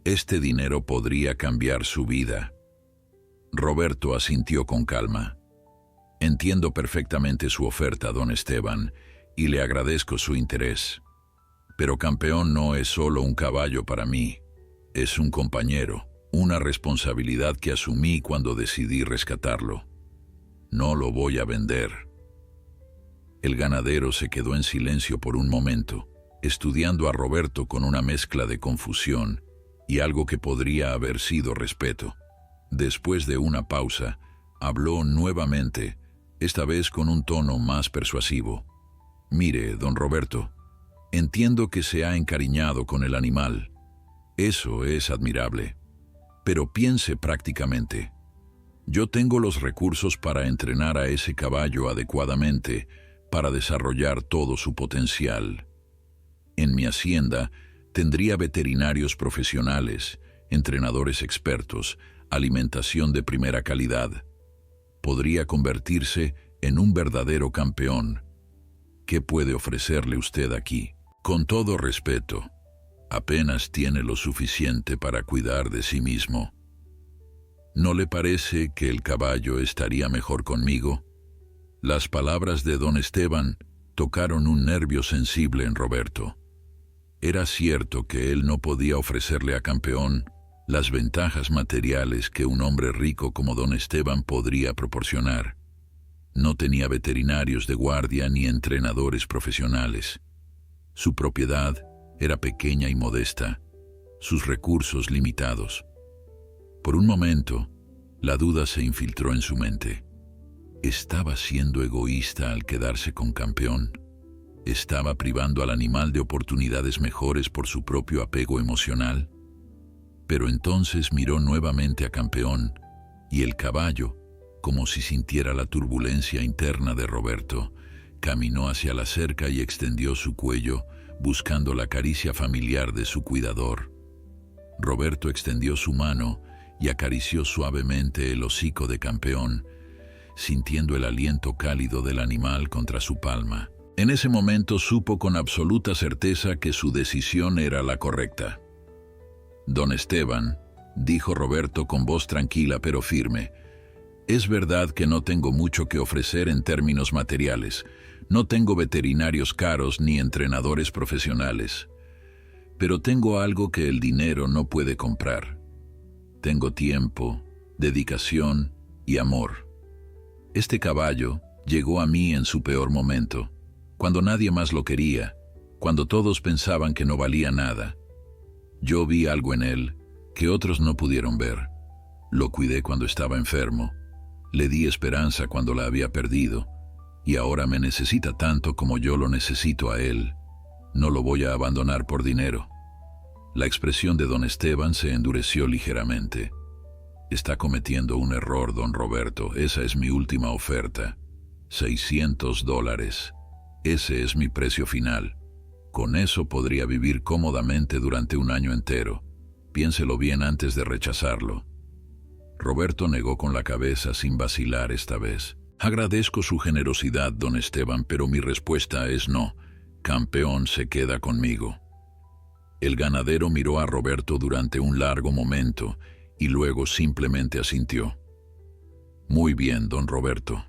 A: Este dinero podría cambiar su vida». Roberto asintió con calma. «Entiendo perfectamente su oferta, don Esteban, y le agradezco su interés. Pero Campeón no es solo un caballo para mí, es un compañero, una responsabilidad que asumí cuando decidí rescatarlo. No lo voy a vender». El ganadero se quedó en silencio por un momento, estudiando a Roberto con una mezcla de confusión y algo que podría haber sido respeto. Después de una pausa, habló nuevamente, esta vez con un tono más persuasivo. «Mire, don Roberto, entiendo que se ha encariñado con el animal. Eso es admirable. Pero piense prácticamente. Yo tengo los recursos para entrenar a ese caballo adecuadamente, para desarrollar todo su potencial. En mi hacienda tendría veterinarios profesionales, entrenadores expertos, alimentación de primera calidad. Podría convertirse en un verdadero campeón. ¿Qué puede ofrecerle usted aquí? Con todo respeto, apenas tiene lo suficiente para cuidar de sí mismo. ¿No le parece que el caballo estaría mejor conmigo?» Las palabras de don Esteban tocaron un nervio sensible en Roberto. Era cierto que él no podía ofrecerle a Campeón las ventajas materiales que un hombre rico como don Esteban podría proporcionar. No tenía veterinarios de guardia ni entrenadores profesionales. Su propiedad era pequeña y modesta, sus recursos limitados. Por un momento, la duda se infiltró en su mente. ¿Estaba siendo egoísta al quedarse con Campeón? ¿Estaba privando al animal de oportunidades mejores por su propio apego emocional? Pero entonces miró nuevamente a Campeón, y el caballo, como si sintiera la turbulencia interna de Roberto, caminó hacia la cerca y extendió su cuello, buscando la caricia familiar de su cuidador. Roberto extendió su mano y acarició suavemente el hocico de Campeón, sintiendo el aliento cálido del animal contra su palma. En ese momento supo con absoluta certeza que su decisión era la correcta. «Don Esteban», dijo Roberto con voz tranquila pero firme, «es verdad que no tengo mucho que ofrecer en términos materiales. No tengo veterinarios caros ni entrenadores profesionales. Pero tengo algo que el dinero no puede comprar. Tengo tiempo, dedicación y amor. Este caballo llegó a mí en su peor momento, cuando nadie más lo quería, cuando todos pensaban que no valía nada. Yo vi algo en él que otros no pudieron ver. Lo cuidé cuando estaba enfermo, le di esperanza cuando la había perdido, y ahora me necesita tanto como yo lo necesito a él. No lo voy a abandonar por dinero». La expresión de don Esteban se endureció ligeramente. «Está cometiendo un error, don Roberto. Esa es mi última oferta. $600. Ese es mi precio final. Con eso podría vivir cómodamente durante un año entero. Piénselo bien antes de rechazarlo». Roberto negó con la cabeza sin vacilar esta vez. «Agradezco su generosidad, don Esteban, pero mi respuesta es no. Campeón se queda conmigo». El ganadero miró a Roberto durante un largo momento y luego simplemente asintió. «Muy bien, don Roberto.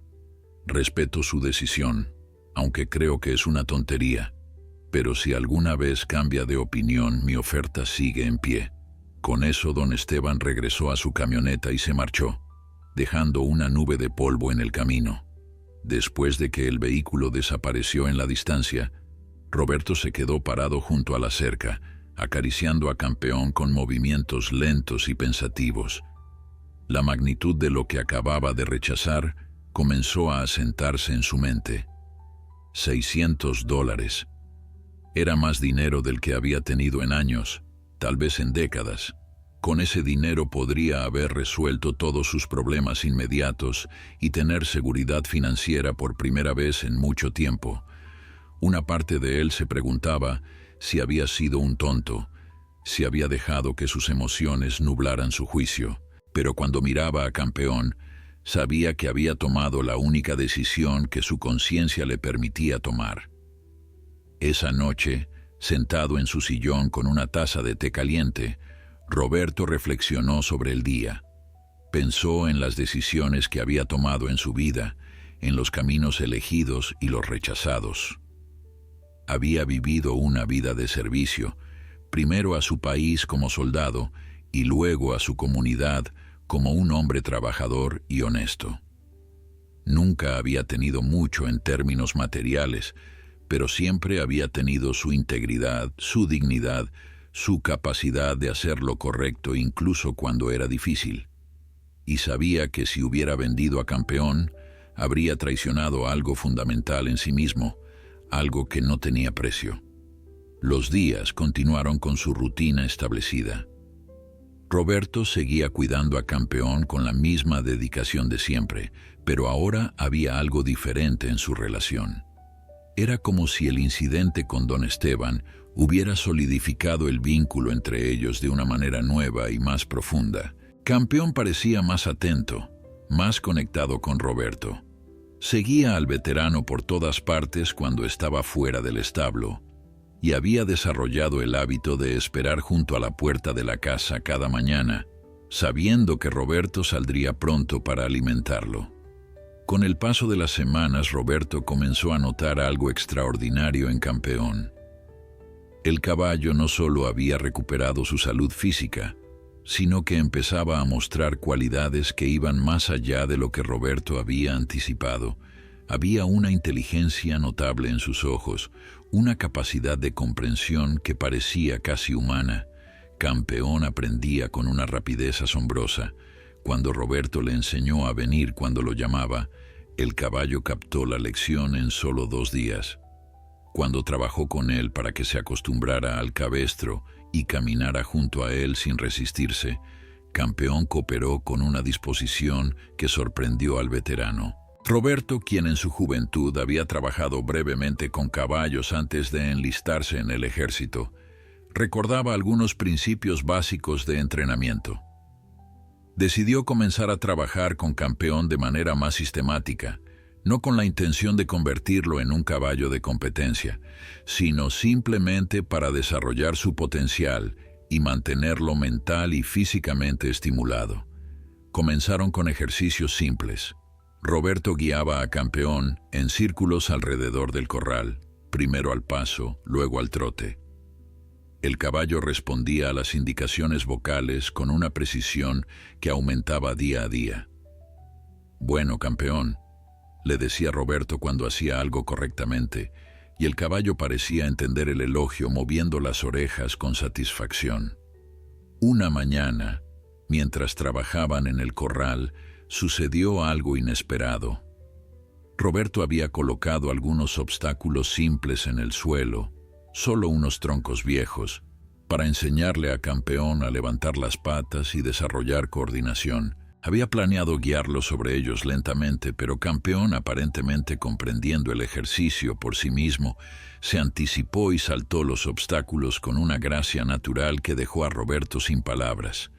A: Respeto su decisión. aunque creo que es una tontería. Pero si alguna vez cambia de opinión, mi oferta sigue en pie. Con eso, don Esteban regresó a su camioneta y se marchó, dejando una nube de polvo en el camino. Después de que el vehículo desapareció en la distancia, Roberto se quedó parado junto a la cerca, acariciando a Campeón con movimientos lentos y pensativos. La magnitud de lo que acababa de rechazar comenzó a asentarse en su mente. $600. Era más dinero del que había tenido en años, tal vez en décadas. Con ese dinero podría haber resuelto todos sus problemas inmediatos y tener seguridad financiera por primera vez en mucho tiempo. Una parte de él se preguntaba si había sido un tonto, si había dejado que sus emociones nublaran su juicio. Pero cuando miraba a Campeón, sabía que había tomado la única decisión que su conciencia le permitía tomar. Esa noche, sentado en su sillón con una taza de té caliente, Roberto reflexionó sobre el día. Pensó en las decisiones que había tomado en su vida, en los caminos elegidos y los rechazados. Había vivido una vida de servicio, primero a su país como soldado y luego a su comunidad como un hombre trabajador y honesto. Nunca había tenido mucho en términos materiales, pero siempre había tenido su integridad, su dignidad, su capacidad de hacer lo correcto incluso cuando era difícil. Y sabía que si hubiera vendido a Campeón, habría traicionado algo fundamental en sí mismo, algo que no tenía precio. Los días continuaron con su rutina establecida. Roberto seguía cuidando a Campeón con la misma dedicación de siempre, pero ahora había algo diferente en su relación. Era como si el incidente con don Esteban hubiera solidificado el vínculo entre ellos de una manera nueva y más profunda. Campeón parecía más atento, más conectado con Roberto. Seguía al veterano por todas partes cuando estaba fuera del establo, y había desarrollado el hábito de esperar junto a la puerta de la casa cada mañana, sabiendo que Roberto saldría pronto para alimentarlo. Con el paso de las semanas, Roberto comenzó a notar algo extraordinario en Campeón. El caballo no solo había recuperado su salud física, sino que empezaba a mostrar cualidades que iban más allá de lo que Roberto había anticipado. Había una inteligencia notable en sus ojos, una capacidad de comprensión que parecía casi humana. Campeón aprendía con una rapidez asombrosa. Cuando Roberto le enseñó a venir cuando lo llamaba, el caballo captó la lección en solo 2 días. Cuando trabajó con él para que se acostumbrara al cabestro y caminara junto a él sin resistirse, Campeón cooperó con una disposición que sorprendió al veterano. Roberto, quien en su juventud había trabajado brevemente con caballos antes de enlistarse en el ejército, recordaba algunos principios básicos de entrenamiento. Decidió comenzar a trabajar con Campeón de manera más sistemática, no con la intención de convertirlo en un caballo de competencia, sino simplemente para desarrollar su potencial y mantenerlo mental y físicamente estimulado. Comenzaron con ejercicios simples. Roberto guiaba a Campeón en círculos alrededor del corral, primero al paso, luego al trote. El caballo respondía a las indicaciones vocales con una precisión que aumentaba día a día. «Bueno, Campeón», le decía Roberto cuando hacía algo correctamente, y el caballo parecía entender el elogio moviendo las orejas con satisfacción. Una mañana, mientras trabajaban en el corral, sucedió algo inesperado. Roberto había colocado algunos obstáculos simples en el suelo, solo unos troncos viejos, para enseñarle a Campeón a levantar las patas y desarrollar coordinación. Había planeado guiarlo sobre ellos lentamente, pero Campeón, aparentemente comprendiendo el ejercicio por sí mismo, se anticipó y saltó los obstáculos con una gracia natural que dejó a Roberto sin palabras.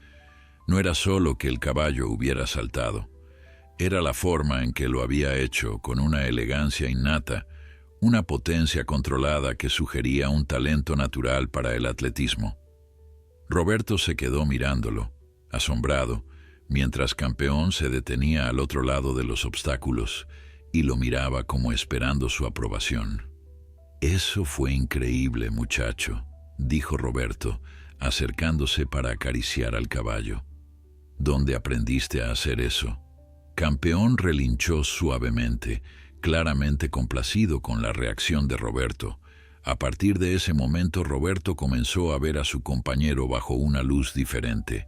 A: No era solo que el caballo hubiera saltado, era la forma en que lo había hecho, con una elegancia innata, una potencia controlada que sugería un talento natural para el atletismo. Roberto se quedó mirándolo, asombrado, mientras Campeón se detenía al otro lado de los obstáculos y lo miraba como esperando su aprobación. «Eso fue increíble, muchacho», dijo Roberto, acercándose para acariciar al caballo. «¿Dónde aprendiste a hacer eso?» Campeón relinchó suavemente, claramente complacido con la reacción de Roberto. A partir de ese momento, Roberto comenzó a ver a su compañero bajo una luz diferente.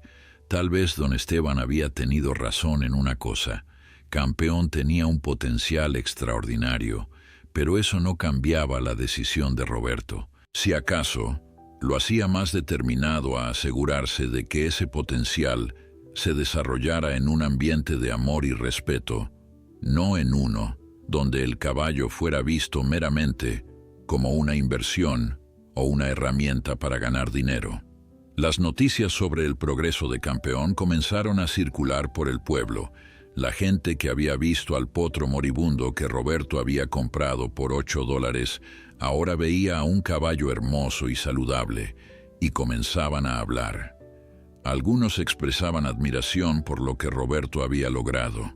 A: Tal vez don Esteban había tenido razón en una cosa. Campeón tenía un potencial extraordinario, pero eso no cambiaba la decisión de Roberto. Si acaso, lo hacía más determinado a asegurarse de que ese potencial se desarrollara en un ambiente de amor y respeto, no en uno donde el caballo fuera visto meramente como una inversión o una herramienta para ganar dinero. Las noticias sobre el progreso de Campeón comenzaron a circular por el pueblo. La gente que había visto al potro moribundo que Roberto había comprado por $8 ahora veía a un caballo hermoso y saludable y comenzaban a hablar. Algunos expresaban admiración por lo que Roberto había logrado.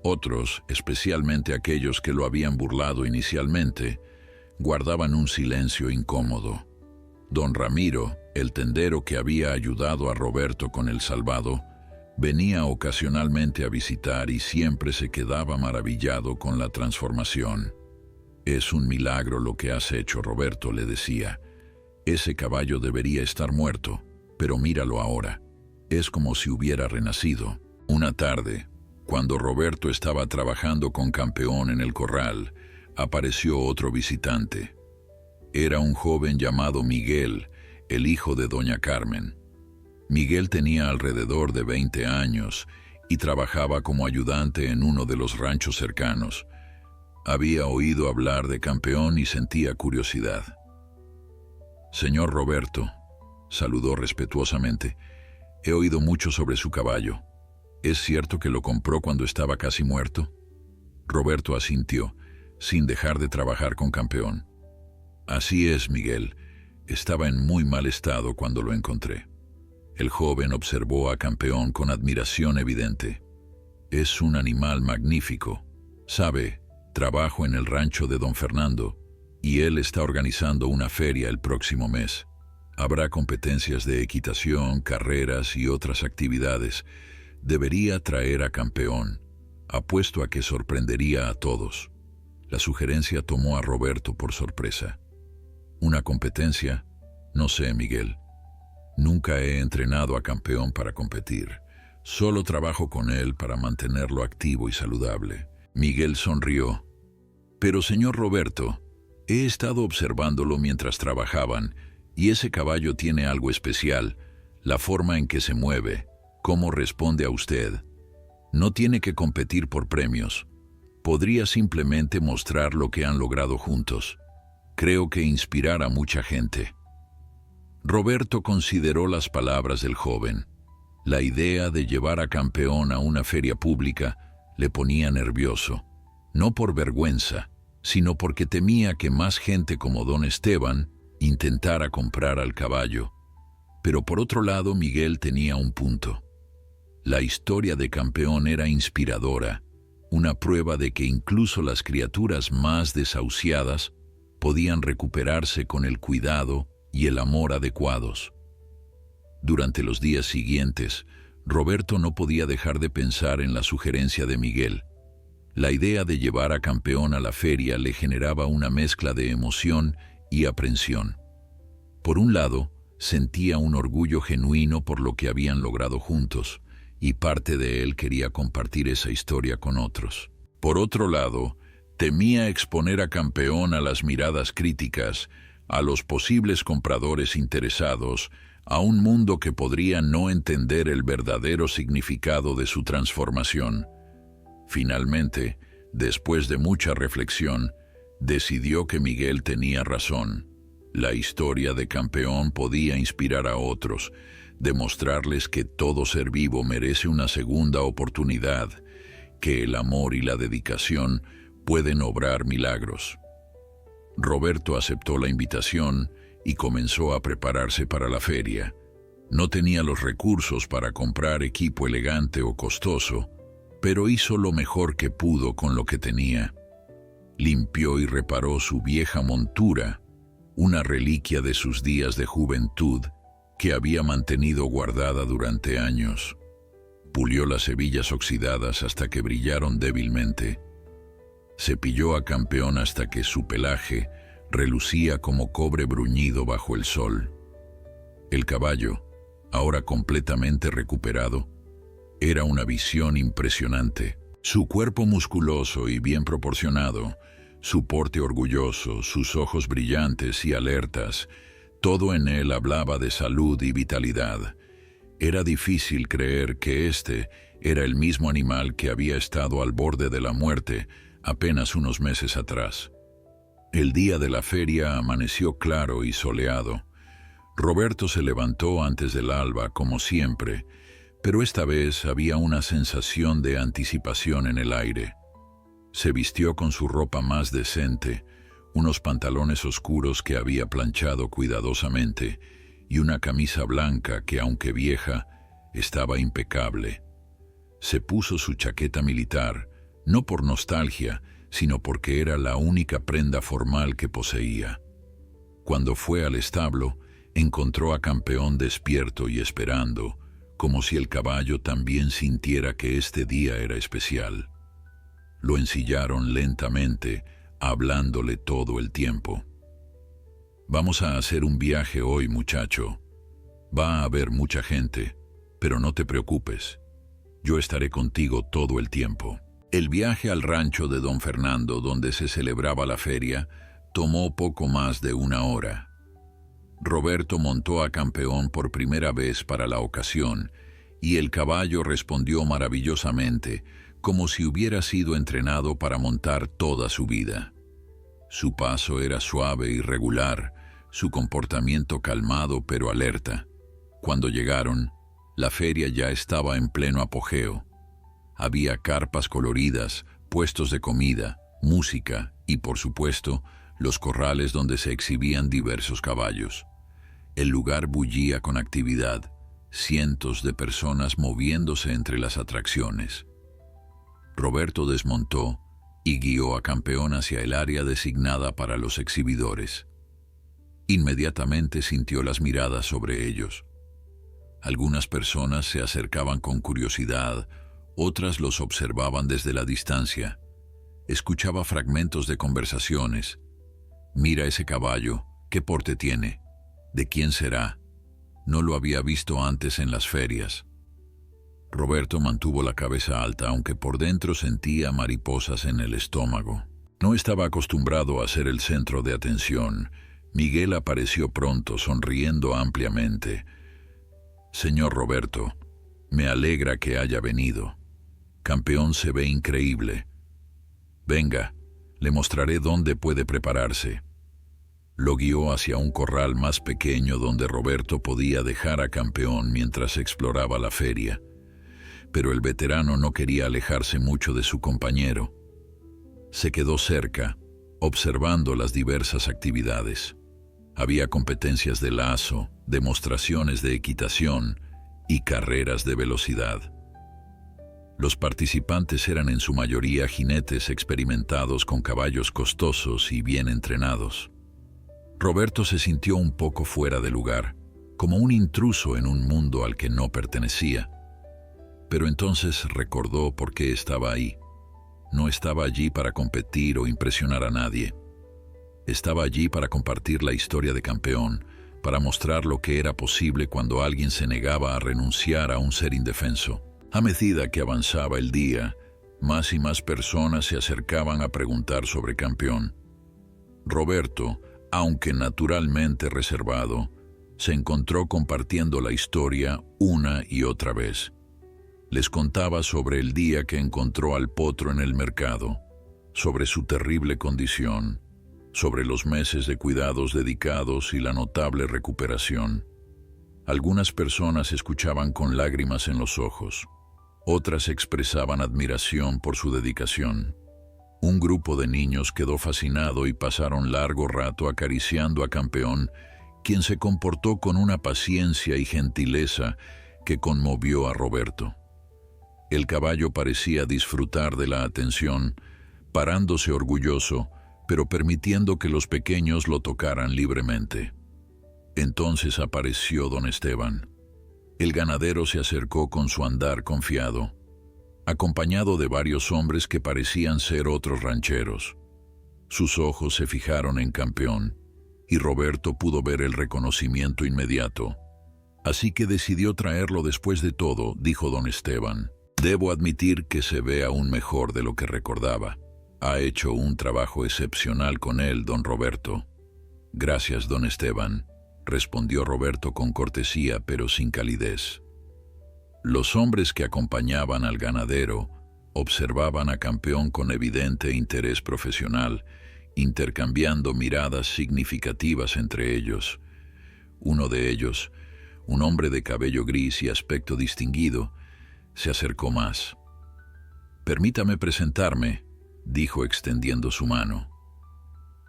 A: Otros, especialmente aquellos que lo habían burlado inicialmente, guardaban un silencio incómodo. Don Ramiro, el tendero que había ayudado a Roberto con el salvado, venía ocasionalmente a visitar y siempre se quedaba maravillado con la transformación. «Es un milagro lo que has hecho, Roberto», le decía. «Ese caballo debería estar muerto, pero míralo ahora. Es como si hubiera renacido». Una tarde, cuando Roberto estaba trabajando con Campeón en el corral, apareció otro visitante. Era un joven llamado Miguel, el hijo de doña Carmen. Miguel tenía alrededor de 20 años y trabajaba como ayudante en uno de los ranchos cercanos. Había oído hablar de Campeón y sentía curiosidad. «Señor Roberto», saludó respetuosamente, «he oído mucho sobre su caballo. ¿Es cierto que lo compró cuando estaba casi muerto?» Roberto asintió, sin dejar de trabajar con Campeón. «Así es, Miguel. Estaba en muy mal estado cuando lo encontré». El joven observó a Campeón con admiración evidente. «Es un animal magnífico. Sabe, trabajo en el rancho de don Fernando y él está organizando una feria el próximo mes. Habrá competencias de equitación, carreras y otras actividades. Debería traer a Campeón. Apuesto a que sorprendería a todos». La sugerencia tomó a Roberto por sorpresa. «¿Una competencia? No sé, Miguel. Nunca he entrenado a Campeón para competir. Solo trabajo con él para mantenerlo activo y saludable». Miguel sonrió. «Pero, señor Roberto, he estado observándolo mientras trabajaban y ese caballo tiene algo especial, la forma en que se mueve, cómo responde a usted. No tiene que competir por premios. Podría simplemente mostrar lo que han logrado juntos. Creo que inspirará a mucha gente». Roberto consideró las palabras del joven. La idea de llevar a Campeón a una feria pública le ponía nervioso, no por vergüenza, sino porque temía que más gente como don Esteban intentara comprar al caballo. Pero por otro lado, Miguel tenía un punto. La historia de Campeón era inspiradora, una prueba de que incluso las criaturas más desahuciadas podían recuperarse con el cuidado y el amor adecuados. Durante los días siguientes, Roberto no podía dejar de pensar en la sugerencia de Miguel. La idea de llevar a Campeón a la feria le generaba una mezcla de emoción y aprensión. Por un lado, sentía un orgullo genuino por lo que habían logrado juntos, y parte de él quería compartir esa historia con otros. Por otro lado, temía exponer a Campeón a las miradas críticas, a los posibles compradores interesados, a un mundo que podría no entender el verdadero significado de su transformación. Finalmente, después de mucha reflexión, decidió que Miguel tenía razón. La historia de Campeón podía inspirar a otros, demostrarles que todo ser vivo merece una segunda oportunidad, que el amor y la dedicación pueden obrar milagros. Roberto aceptó la invitación y comenzó a prepararse para la feria. No tenía los recursos para comprar equipo elegante o costoso, pero hizo lo mejor que pudo con lo que tenía. Limpió y reparó su vieja montura, una reliquia de sus días de juventud que había mantenido guardada durante años. Pulió las hebillas oxidadas hasta que brillaron débilmente. Cepilló a Campeón hasta que su pelaje relucía como cobre bruñido bajo el sol. El caballo, ahora completamente recuperado, era una visión impresionante. Su cuerpo musculoso y bien proporcionado, su porte orgulloso, sus ojos brillantes y alertas, todo en él hablaba de salud y vitalidad. Era difícil creer que este era el mismo animal que había estado al borde de la muerte apenas unos meses atrás. El día de la feria amaneció claro y soleado. Roberto se levantó antes del alba, como siempre, pero esta vez había una sensación de anticipación en el aire. Se vistió con su ropa más decente, unos pantalones oscuros que había planchado cuidadosamente y una camisa blanca que, aunque vieja, estaba impecable. Se puso su chaqueta militar, no por nostalgia, sino porque era la única prenda formal que poseía. Cuando fue al establo, encontró a Campeón despierto y esperando, como si el caballo también sintiera que este día era especial. Lo ensillaron lentamente, hablándole todo el tiempo. «Vamos a hacer un viaje hoy, muchacho. Va a haber mucha gente, pero no te preocupes. Yo estaré contigo todo el tiempo». El viaje al rancho de don Fernando, donde se celebraba la feria, tomó poco más de 1 hora. Roberto montó a Campeón por primera vez para la ocasión, y el caballo respondió maravillosamente, como si hubiera sido entrenado para montar toda su vida. Su paso era suave y regular, su comportamiento calmado pero alerta. Cuando llegaron, la feria ya estaba en pleno apogeo. Había carpas coloridas, puestos de comida, música y, por supuesto, los corrales donde se exhibían diversos caballos. El lugar bullía con actividad, cientos de personas moviéndose entre las atracciones. Roberto desmontó y guió a Campeón hacia el área designada para los exhibidores. Inmediatamente sintió las miradas sobre ellos. Algunas personas se acercaban con curiosidad, otras los observaban desde la distancia. Escuchaba fragmentos de conversaciones. «Mira ese caballo, ¿qué porte tiene? ¿De quién será? No lo había visto antes en las ferias». Roberto mantuvo la cabeza alta, aunque por dentro sentía mariposas en el estómago. No estaba acostumbrado a ser el centro de atención. Miguel apareció pronto, sonriendo ampliamente. «Señor Roberto, me alegra que haya venido. Campeón se ve increíble. Venga, le mostraré dónde puede prepararse». Lo guió hacia un corral más pequeño donde Roberto podía dejar a Campeón mientras exploraba la feria. Pero el veterano no quería alejarse mucho de su compañero. Se quedó cerca, observando las diversas actividades. Había competencias de lazo, demostraciones de equitación y carreras de velocidad. Los participantes eran en su mayoría jinetes experimentados con caballos costosos y bien entrenados. Roberto se sintió un poco fuera de lugar, como un intruso en un mundo al que no pertenecía. Pero entonces recordó por qué estaba ahí. No estaba allí para competir o impresionar a nadie. Estaba allí para compartir la historia de Campeón, para mostrar lo que era posible cuando alguien se negaba a renunciar a un ser indefenso. A medida que avanzaba el día, más y más personas se acercaban a preguntar sobre Campeón. Roberto, aunque naturalmente reservado, se encontró compartiendo la historia una y otra vez. Les contaba sobre el día que encontró al potro en el mercado, sobre su terrible condición, sobre los meses de cuidados dedicados y la notable recuperación. Algunas personas escuchaban con lágrimas en los ojos. Otras expresaban admiración por su dedicación. Un grupo de niños quedó fascinado y pasaron largo rato acariciando a Campeón, quien se comportó con una paciencia y gentileza que conmovió a Roberto. El caballo parecía disfrutar de la atención, parándose orgulloso, pero permitiendo que los pequeños lo tocaran libremente. Entonces apareció don Esteban. El ganadero se acercó con su andar confiado, acompañado de varios hombres que parecían ser otros rancheros. Sus ojos se fijaron en Campeón, y Roberto pudo ver el reconocimiento inmediato. Así que decidió traerlo después de todo, dijo don Esteban. Debo admitir que se ve aún mejor de lo que recordaba. Ha hecho un trabajo excepcional con él, don Roberto. Gracias, don Esteban, respondió Roberto con cortesía pero sin calidez. Los hombres que acompañaban al ganadero observaban a Campeón con evidente interés profesional, intercambiando miradas significativas entre ellos. Uno de ellos, un hombre de cabello gris y aspecto distinguido, se acercó más. «Permítame presentarme», dijo extendiendo su mano.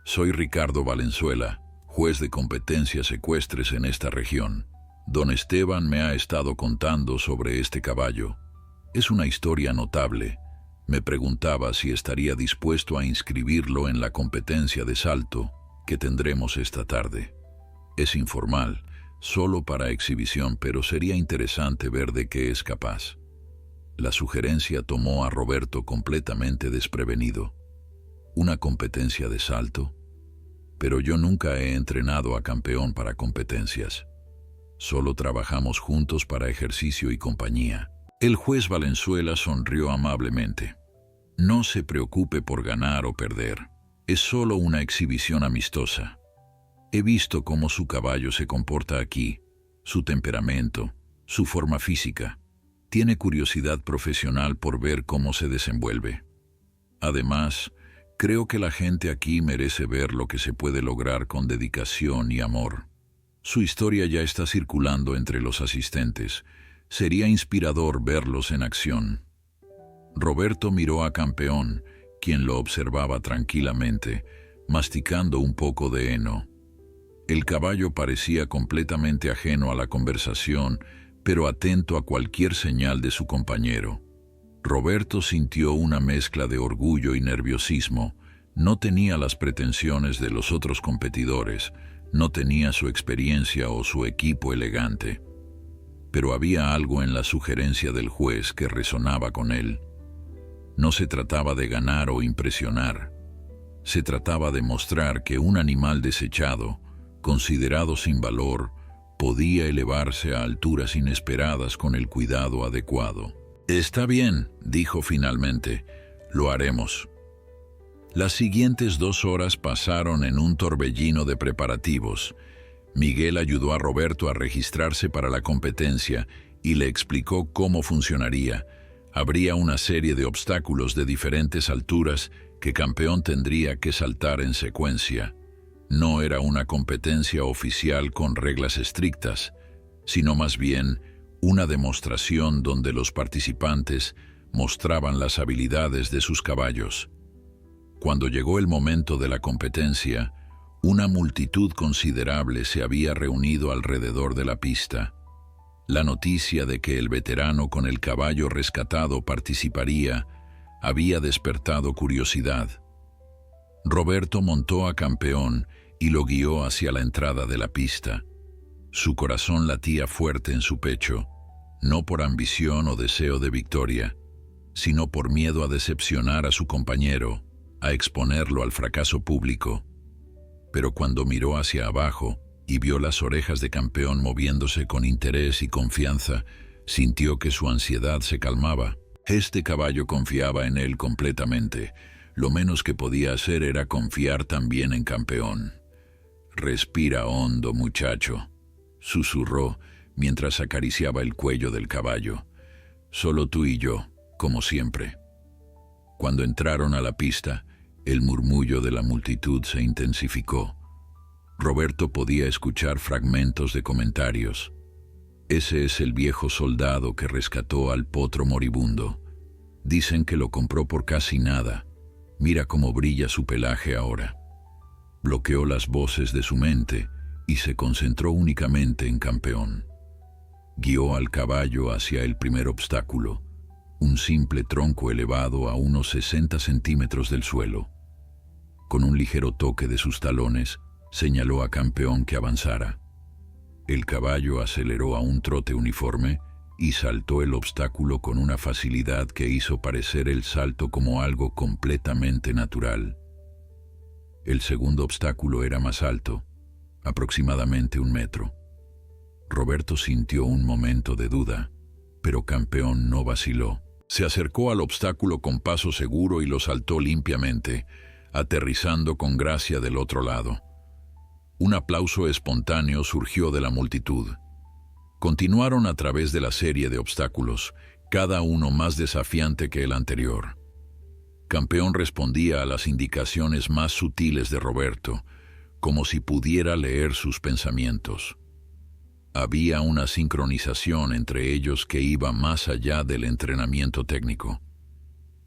A: «Soy Ricardo Valenzuela, juez de competencias ecuestres en esta región. Don Esteban me ha estado contando sobre este caballo. Es una historia notable. Me preguntaba si estaría dispuesto a inscribirlo en la competencia de salto que tendremos esta tarde. Es informal, solo para exhibición, pero sería interesante ver de qué es capaz». La sugerencia tomó a Roberto completamente desprevenido. ¿Una competencia de salto? Pero yo nunca he entrenado a Campeón para competencias. Solo trabajamos juntos para ejercicio y compañía. El juez Valenzuela sonrió amablemente. No se preocupe por ganar o perder. Es solo una exhibición amistosa. He visto cómo su caballo se comporta aquí, su temperamento, su forma física. Tiene curiosidad profesional por ver cómo se desenvuelve. Además, creo que la gente aquí merece ver lo que se puede lograr con dedicación y amor. Su historia ya está circulando entre los asistentes. Sería inspirador verlos en acción. Roberto miró a Campeón, quien lo observaba tranquilamente, masticando un poco de heno. El caballo parecía completamente ajeno a la conversación, pero atento a cualquier señal de su compañero. Roberto sintió una mezcla de orgullo y nerviosismo. No tenía las pretensiones de los otros competidores, no tenía su experiencia o su equipo elegante. Pero había algo en la sugerencia del juez que resonaba con él. No se trataba de ganar o impresionar. Se trataba de mostrar que un animal desechado, considerado sin valor, podía elevarse a alturas inesperadas con el cuidado adecuado. «Está bien», dijo finalmente, «lo haremos». Las siguientes 2 horas pasaron en un torbellino de preparativos. Miguel ayudó a Roberto a registrarse para la competencia y le explicó cómo funcionaría. Habría una serie de obstáculos de diferentes alturas que Campeón tendría que saltar en secuencia. No era una competencia oficial con reglas estrictas, sino más bien una demostración donde los participantes mostraban las habilidades de sus caballos. Cuando llegó el momento de la competencia, una multitud considerable se había reunido alrededor de la pista. La noticia de que el veterano con el caballo rescatado participaría había despertado curiosidad. Roberto montó a Campeón y lo guió hacia la entrada de la pista. Su corazón latía fuerte en su pecho, no por ambición o deseo de victoria, sino por miedo a decepcionar a su compañero, a exponerlo al fracaso público. Pero cuando miró hacia abajo y vio las orejas de Campeón moviéndose con interés y confianza, sintió que su ansiedad se calmaba. Este caballo confiaba en él completamente. Lo menos que podía hacer era confiar también en Campeón. «Respira hondo, muchacho», susurró mientras acariciaba el cuello del caballo. «Solo tú y yo, como siempre». Cuando entraron a la pista, el murmullo de la multitud se intensificó. Roberto podía escuchar fragmentos de comentarios. «Ese es el viejo soldado que rescató al potro moribundo. Dicen que lo compró por casi nada. Mira cómo brilla su pelaje ahora». Bloqueó las voces de su mente y se concentró únicamente en Campeón. Guió al caballo hacia el primer obstáculo. un simple tronco elevado a unos 60 centímetros del suelo. Con un ligero toque de sus talones, señaló a Campeón que avanzara. El caballo aceleró a un trote uniforme y saltó el obstáculo con una facilidad que hizo parecer el salto como algo completamente natural. El segundo obstáculo era más alto, aproximadamente 1 metro. Roberto sintió un momento de duda, pero Campeón no vaciló. Se acercó al obstáculo con paso seguro y lo saltó limpiamente, aterrizando con gracia del otro lado. Un aplauso espontáneo surgió de la multitud. Continuaron a través de la serie de obstáculos, cada uno más desafiante que el anterior. Campeón respondía a las indicaciones más sutiles de Roberto, como si pudiera leer sus pensamientos. Había una sincronización entre ellos que iba más allá del entrenamiento técnico.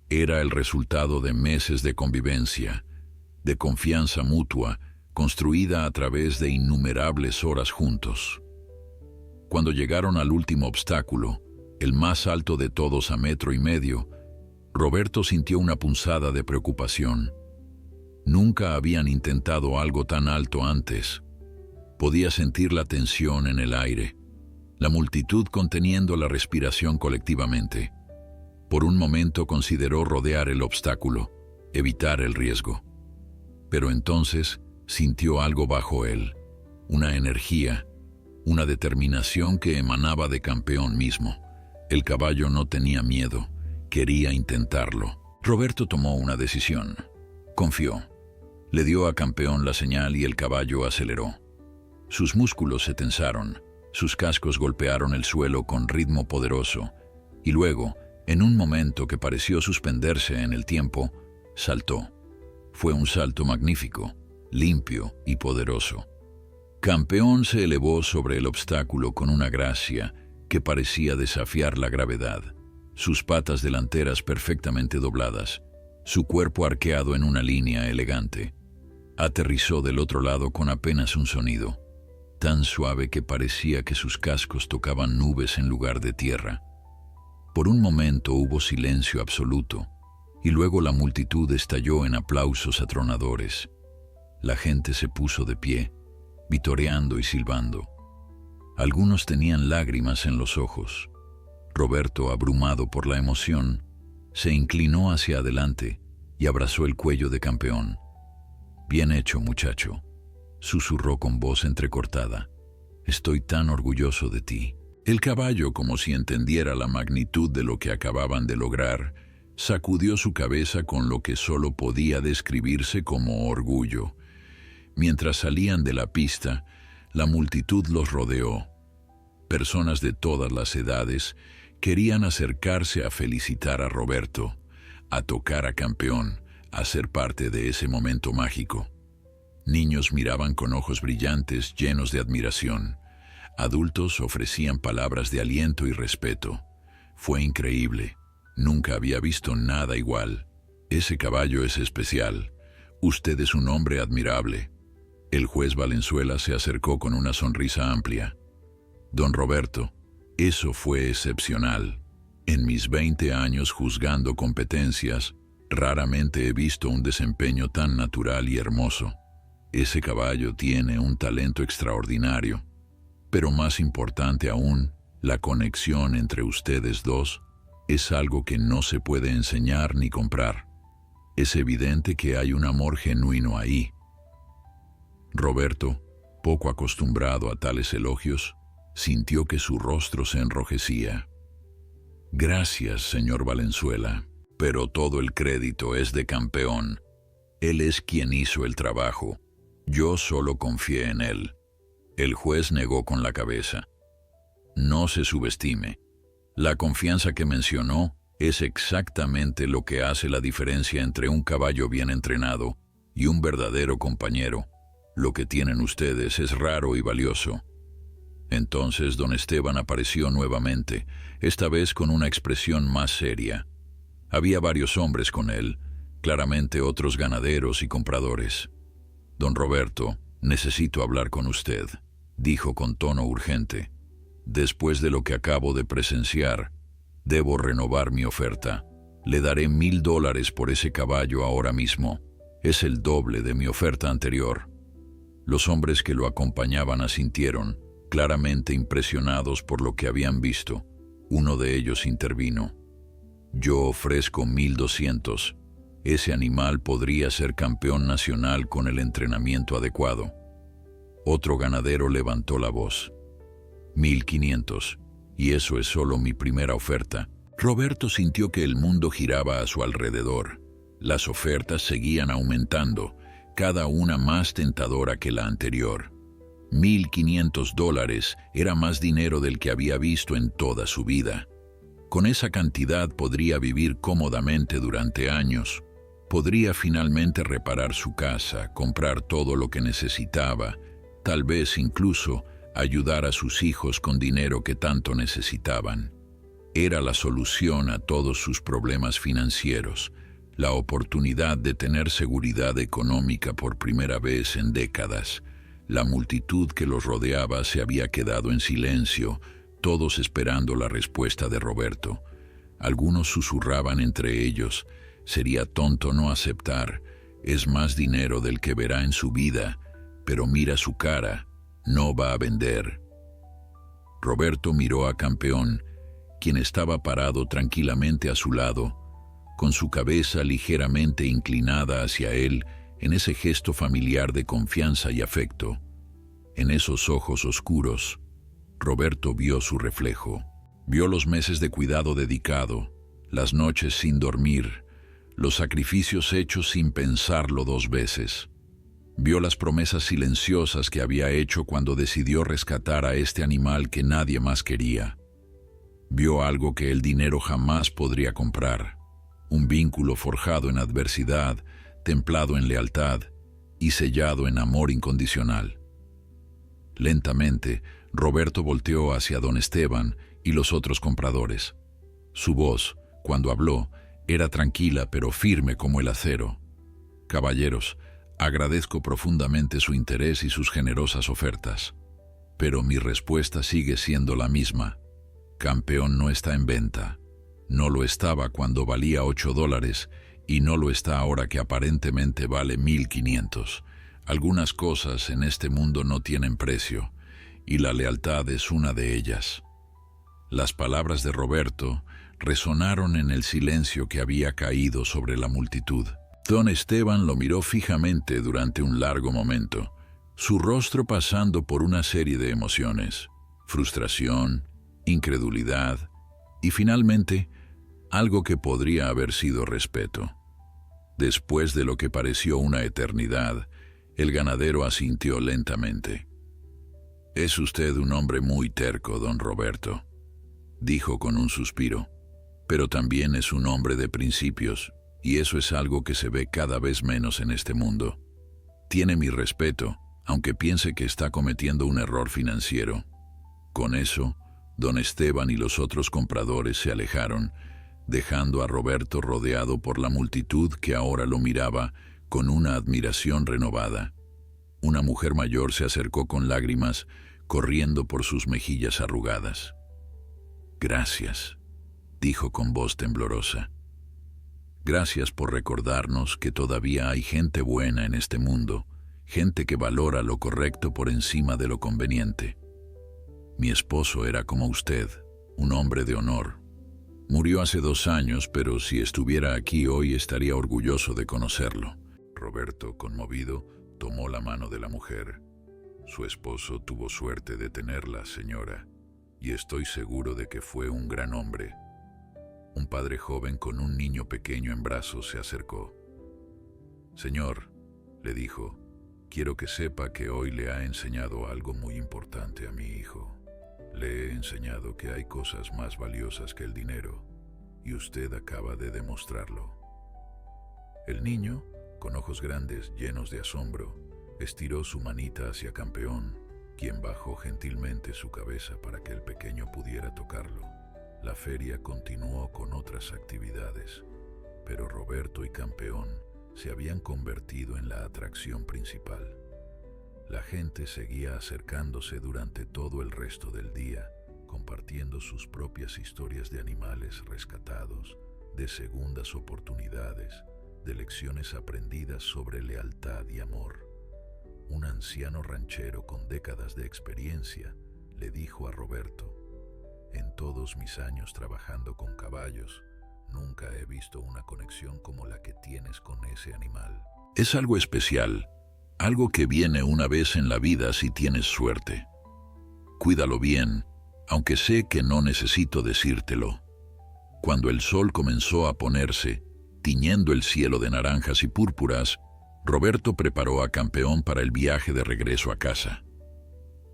A: Era el resultado de meses de convivencia, de confianza mutua, construida a través de innumerables horas juntos. Cuando llegaron al último obstáculo, el más alto de todos a 1,5 metros, Roberto sintió una punzada de preocupación. Nunca habían intentado algo tan alto antes. Podía sentir la tensión en el aire, la multitud conteniendo la respiración colectivamente. Por un momento consideró rodear el obstáculo, evitar el riesgo. Pero entonces sintió algo bajo él, una energía, una determinación que emanaba de Campeón mismo. El caballo no tenía miedo, quería intentarlo. Roberto tomó una decisión. Confió. Le dio a Campeón la señal y el caballo aceleró. Sus músculos se tensaron, sus cascos golpearon el suelo con ritmo poderoso, y luego, en un momento que pareció suspenderse en el tiempo, saltó. Fue un salto magnífico, limpio y poderoso. Campeón se elevó sobre el obstáculo con una gracia que parecía desafiar la gravedad, sus patas delanteras perfectamente dobladas, su cuerpo arqueado en una línea elegante. Aterrizó del otro lado con apenas un sonido, tan suave que parecía que sus cascos tocaban nubes en lugar de tierra. Por un momento hubo silencio absoluto, y luego la multitud estalló en aplausos atronadores. La gente se puso de pie, vitoreando y silbando. Algunos tenían lágrimas en los ojos. Roberto, abrumado por la emoción, se inclinó hacia adelante y abrazó el cuello de Campeón. «Bien hecho, muchacho», susurró con voz entrecortada. «Estoy tan orgulloso de ti». El caballo, como si entendiera la magnitud de lo que acababan de lograr, sacudió su cabeza con lo que solo podía describirse como orgullo. Mientras salían de la pista, la multitud los rodeó. Personas de todas las edades querían acercarse a felicitar a Roberto, a tocar a Campeón, a ser parte de ese momento mágico. Niños miraban con ojos brillantes, llenos de admiración. Adultos ofrecían palabras de aliento y respeto. Fue increíble. Nunca había visto nada igual. Ese caballo es especial. Usted es un hombre admirable. El juez Valenzuela se acercó con una sonrisa amplia. Don Roberto, eso fue excepcional. En mis 20 años juzgando competencias, raramente he visto un desempeño tan natural y hermoso. Ese caballo tiene un talento extraordinario. Pero más importante aún, la conexión entre ustedes dos es algo que no se puede enseñar ni comprar. Es evidente que hay un amor genuino ahí. Roberto, poco acostumbrado a tales elogios, sintió que su rostro se enrojecía. «Gracias, señor Valenzuela, pero todo el crédito es de Campeón. Él es quien hizo el trabajo. Yo solo confié en él». El juez negó con la cabeza. «No se subestime. La confianza que mencionó es exactamente lo que hace la diferencia entre un caballo bien entrenado y un verdadero compañero. Lo que tienen ustedes es raro y valioso». Entonces don Esteban apareció nuevamente, esta vez con una expresión más seria. Había varios hombres con él, claramente otros ganaderos y compradores. «Don Roberto, necesito hablar con usted», dijo con tono urgente. «Después de lo que acabo de presenciar, Debo renovar mi oferta. Le daré $1000 por ese caballo ahora mismo. Es el doble de mi oferta anterior. Los hombres que lo acompañaban asintieron, claramente impresionados por lo que habían visto. Uno de ellos intervino. Yo ofrezco 1200. Ese animal podría ser campeón nacional con el entrenamiento adecuado. Otro ganadero levantó la voz. 1500. Y eso es solo mi primera oferta. Roberto sintió que el mundo giraba a su alrededor. Las ofertas seguían aumentando, cada una más tentadora que la anterior. $1500 era más dinero del que había visto en toda su vida. Con esa cantidad podría vivir cómodamente durante años. Podría finalmente reparar su casa, comprar todo lo que necesitaba, tal vez incluso ayudar a sus hijos con dinero que tanto necesitaban. Era la solución a todos sus problemas financieros, la oportunidad de tener seguridad económica por primera vez en décadas. La multitud que los rodeaba se había quedado en silencio, todos esperando la respuesta de Roberto. Algunos susurraban entre ellos: sería tonto no aceptar, es más dinero del que verá en su vida, pero mira su cara, no va a vender. Roberto miró a Campeón, quien estaba parado tranquilamente a su lado, con su cabeza ligeramente inclinada hacia él en ese gesto familiar de confianza y afecto. En esos ojos oscuros, Roberto vio su reflejo. Vio los meses de cuidado dedicado, las noches sin dormir, los sacrificios hechos sin pensarlo 2 veces. Vio las promesas silenciosas que había hecho cuando decidió rescatar a este animal que nadie más quería. Vio algo que el dinero jamás podría comprar, un vínculo forjado en adversidad, templado en lealtad y sellado en amor incondicional. Lentamente, Roberto volteó hacia don Esteban y los otros compradores. Su voz, cuando habló, era tranquila pero firme como el acero. Caballeros, agradezco profundamente su interés y sus generosas ofertas, pero mi respuesta sigue siendo la misma. Campeón no está en venta. No lo estaba cuando valía $8 y no lo está ahora que aparentemente vale 1500. Algunas cosas en este mundo no tienen precio, y la lealtad es una de ellas. Las palabras de Roberto resonaron en el silencio que había caído sobre la multitud. Don Esteban lo miró fijamente durante un largo momento, su rostro pasando por una serie de emociones: frustración, incredulidad y finalmente algo que podría haber sido respeto. Después de lo que pareció una eternidad, el ganadero asintió lentamente. «Es usted un hombre muy terco, don Roberto», dijo con un suspiro, «pero también es un hombre de principios, y eso es algo que se ve cada vez menos en este mundo. Tiene mi respeto, aunque piense que está cometiendo un error financiero». Con eso, don Esteban y los otros compradores se alejaron, dejando a Roberto rodeado por la multitud que ahora lo miraba con una admiración renovada. Una mujer mayor se acercó con lágrimas corriendo por sus mejillas arrugadas. «Gracias», dijo con voz temblorosa. «Gracias por recordarnos que todavía hay gente buena en este mundo, gente que valora lo correcto por encima de lo conveniente. Mi esposo era como usted, un hombre de honor. Murió hace 2 años, pero si estuviera aquí hoy estaría orgulloso de conocerlo». Roberto, conmovido, tomó la mano de la mujer. «Su esposo tuvo suerte de tenerla, señora, y estoy seguro de que fue un gran hombre». Un padre joven con un niño pequeño en brazos se acercó. «Señor», le dijo, «quiero que sepa que hoy le ha enseñado algo muy importante a mi hijo. Le he enseñado que hay cosas más valiosas que el dinero, y usted acaba de demostrarlo». El niño, con ojos grandes llenos de asombro, estiró su manita hacia Campeón, quien bajó gentilmente su cabeza para que el pequeño pudiera tocarlo. La feria continuó con otras actividades, pero Roberto y Campeón se habían convertido en la atracción principal. La gente seguía acercándose durante todo el resto del día, compartiendo sus propias historias de animales rescatados, de segundas oportunidades, de lecciones aprendidas sobre lealtad y amor. Un anciano ranchero con décadas de experiencia le dijo a Roberto: en todos mis años trabajando con caballos, nunca he visto una conexión como la que tienes con ese animal. Es algo especial, algo que viene una vez en la vida si tienes suerte. Cuídalo bien, aunque sé que no necesito decírtelo. Cuando el sol comenzó a ponerse, tiñendo el cielo de naranjas y púrpuras, Roberto preparó a Campeón para el viaje de regreso a casa.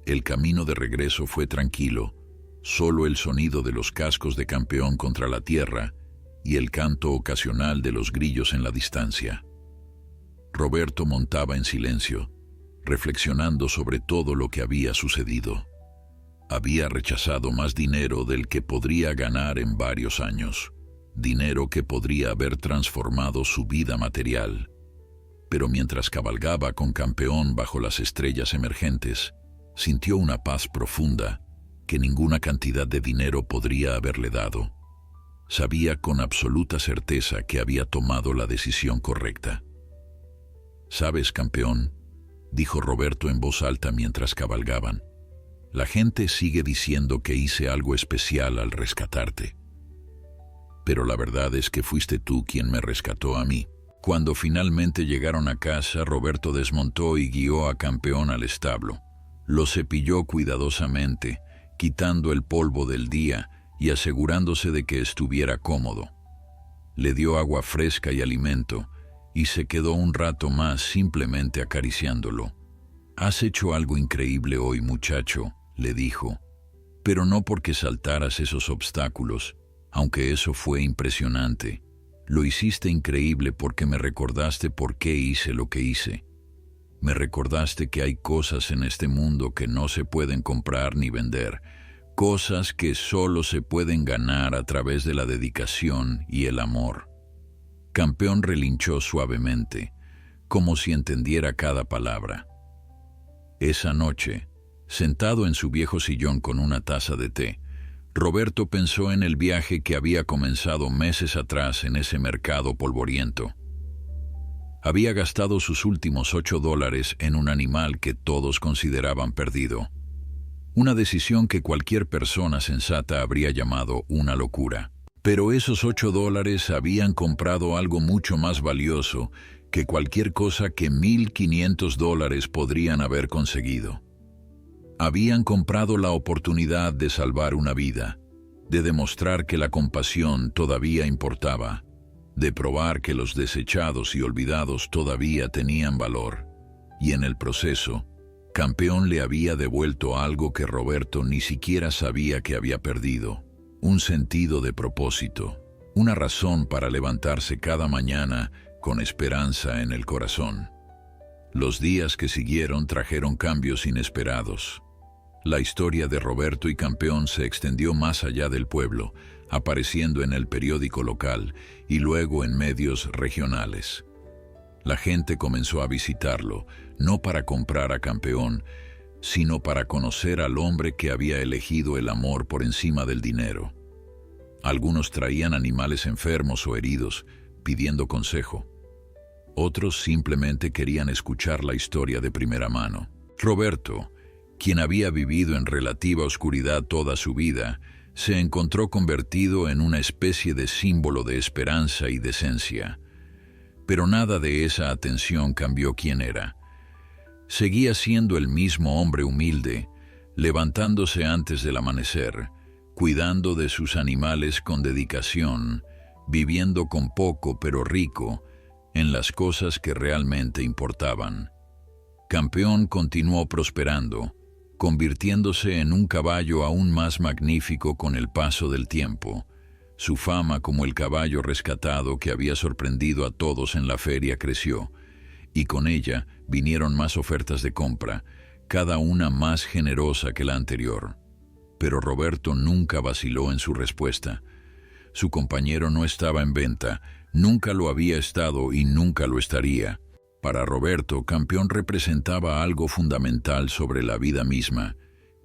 A: El camino de regreso fue tranquilo, solo el sonido de los cascos de Campeón contra la tierra y el canto ocasional de los grillos en la distancia. Roberto montaba en silencio, reflexionando sobre todo lo que había sucedido. Había rechazado más dinero del que podría ganar en varios años, dinero que podría haber transformado su vida material. Pero mientras cabalgaba con Campeón bajo las estrellas emergentes, sintió una paz profunda que ninguna cantidad de dinero podría haberle dado. Sabía con absoluta certeza que había tomado la decisión correcta. «¿Sabes, Campeón?», dijo Roberto en voz alta mientras cabalgaban. «La gente sigue diciendo que hice algo especial al rescatarte. Pero la verdad es que fuiste tú quien me rescató a mí». Cuando finalmente llegaron a casa, Roberto desmontó y guió a Campeón al establo. Lo cepilló cuidadosamente, quitando el polvo del día y asegurándose de que estuviera cómodo. Le dio agua fresca y alimento, y se quedó un rato más simplemente acariciándolo. «Has hecho algo increíble hoy, muchacho», le dijo, «pero no porque saltaras esos obstáculos, aunque eso fue impresionante. Lo hiciste increíble porque me recordaste por qué hice lo que hice. Me recordaste que hay cosas en este mundo que no se pueden comprar ni vender, cosas que solo se pueden ganar a través de la dedicación y el amor». Campeón relinchó suavemente, como si entendiera cada palabra. Esa noche, sentado en su viejo sillón con una taza de té, Roberto pensó en el viaje que había comenzado meses atrás en ese mercado polvoriento. Había gastado sus últimos $8 en un animal que todos consideraban perdido. Una decisión que cualquier persona sensata habría llamado una locura. Pero esos $8 habían comprado algo mucho más valioso que cualquier cosa que $1,500 podrían haber conseguido. Habían comprado la oportunidad de salvar una vida, de demostrar que la compasión todavía importaba, de probar que los desechados y olvidados todavía tenían valor. Y en el proceso, Campeón le había devuelto algo que Roberto ni siquiera sabía que había perdido: un sentido de propósito, una razón para levantarse cada mañana con esperanza en el corazón. Los días que siguieron trajeron cambios inesperados. La historia de Roberto y Campeón se extendió más allá del pueblo, apareciendo en el periódico local y luego en medios regionales. La gente comenzó a visitarlo, no para comprar a Campeón, sino para conocer al hombre que había elegido el amor por encima del dinero. Algunos traían animales enfermos o heridos, pidiendo consejo. Otros simplemente querían escuchar la historia de primera mano. Roberto, quien había vivido en relativa oscuridad toda su vida, se encontró convertido en una especie de símbolo de esperanza y decencia. Pero nada de esa atención cambió quién era. Seguía siendo el mismo hombre humilde, levantándose antes del amanecer, cuidando de sus animales con dedicación, viviendo con poco pero rico en las cosas que realmente importaban. Campeón continuó prosperando, convirtiéndose en un caballo aún más magnífico con el paso del tiempo. Su fama como el caballo rescatado que había sorprendido a todos en la feria creció, y con ella vinieron más ofertas de compra, cada una más generosa que la anterior. Pero Roberto nunca vaciló en su respuesta. Su compañero no estaba en venta, nunca lo había estado y nunca lo estaría. Para Roberto, Campeón representaba algo fundamental sobre la vida misma: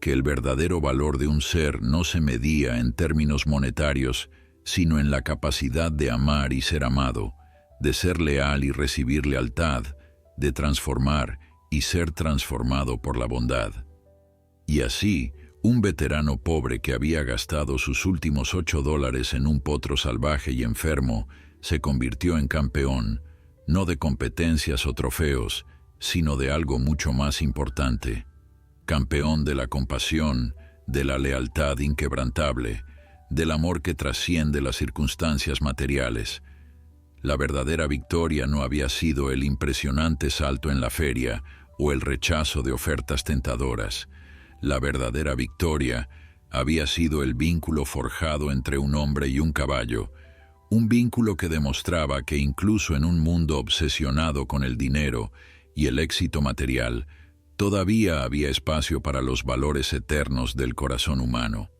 A: que el verdadero valor de un ser no se medía en términos monetarios, sino en la capacidad de amar y ser amado, de ser leal y recibir lealtad, de transformar y ser transformado por la bondad. Y así, un veterano pobre que había gastado sus últimos $8 en un potro salvaje y enfermo, se convirtió en campeón, no de competencias o trofeos, sino de algo mucho más importante. Campeón de la compasión, de la lealtad inquebrantable, del amor que trasciende las circunstancias materiales. La verdadera victoria no había sido el impresionante salto en la feria o el rechazo de ofertas tentadoras. La verdadera victoria había sido el vínculo forjado entre un hombre y un caballo, un vínculo que demostraba que incluso en un mundo obsesionado con el dinero y el éxito material, todavía había espacio para los valores eternos del corazón humano.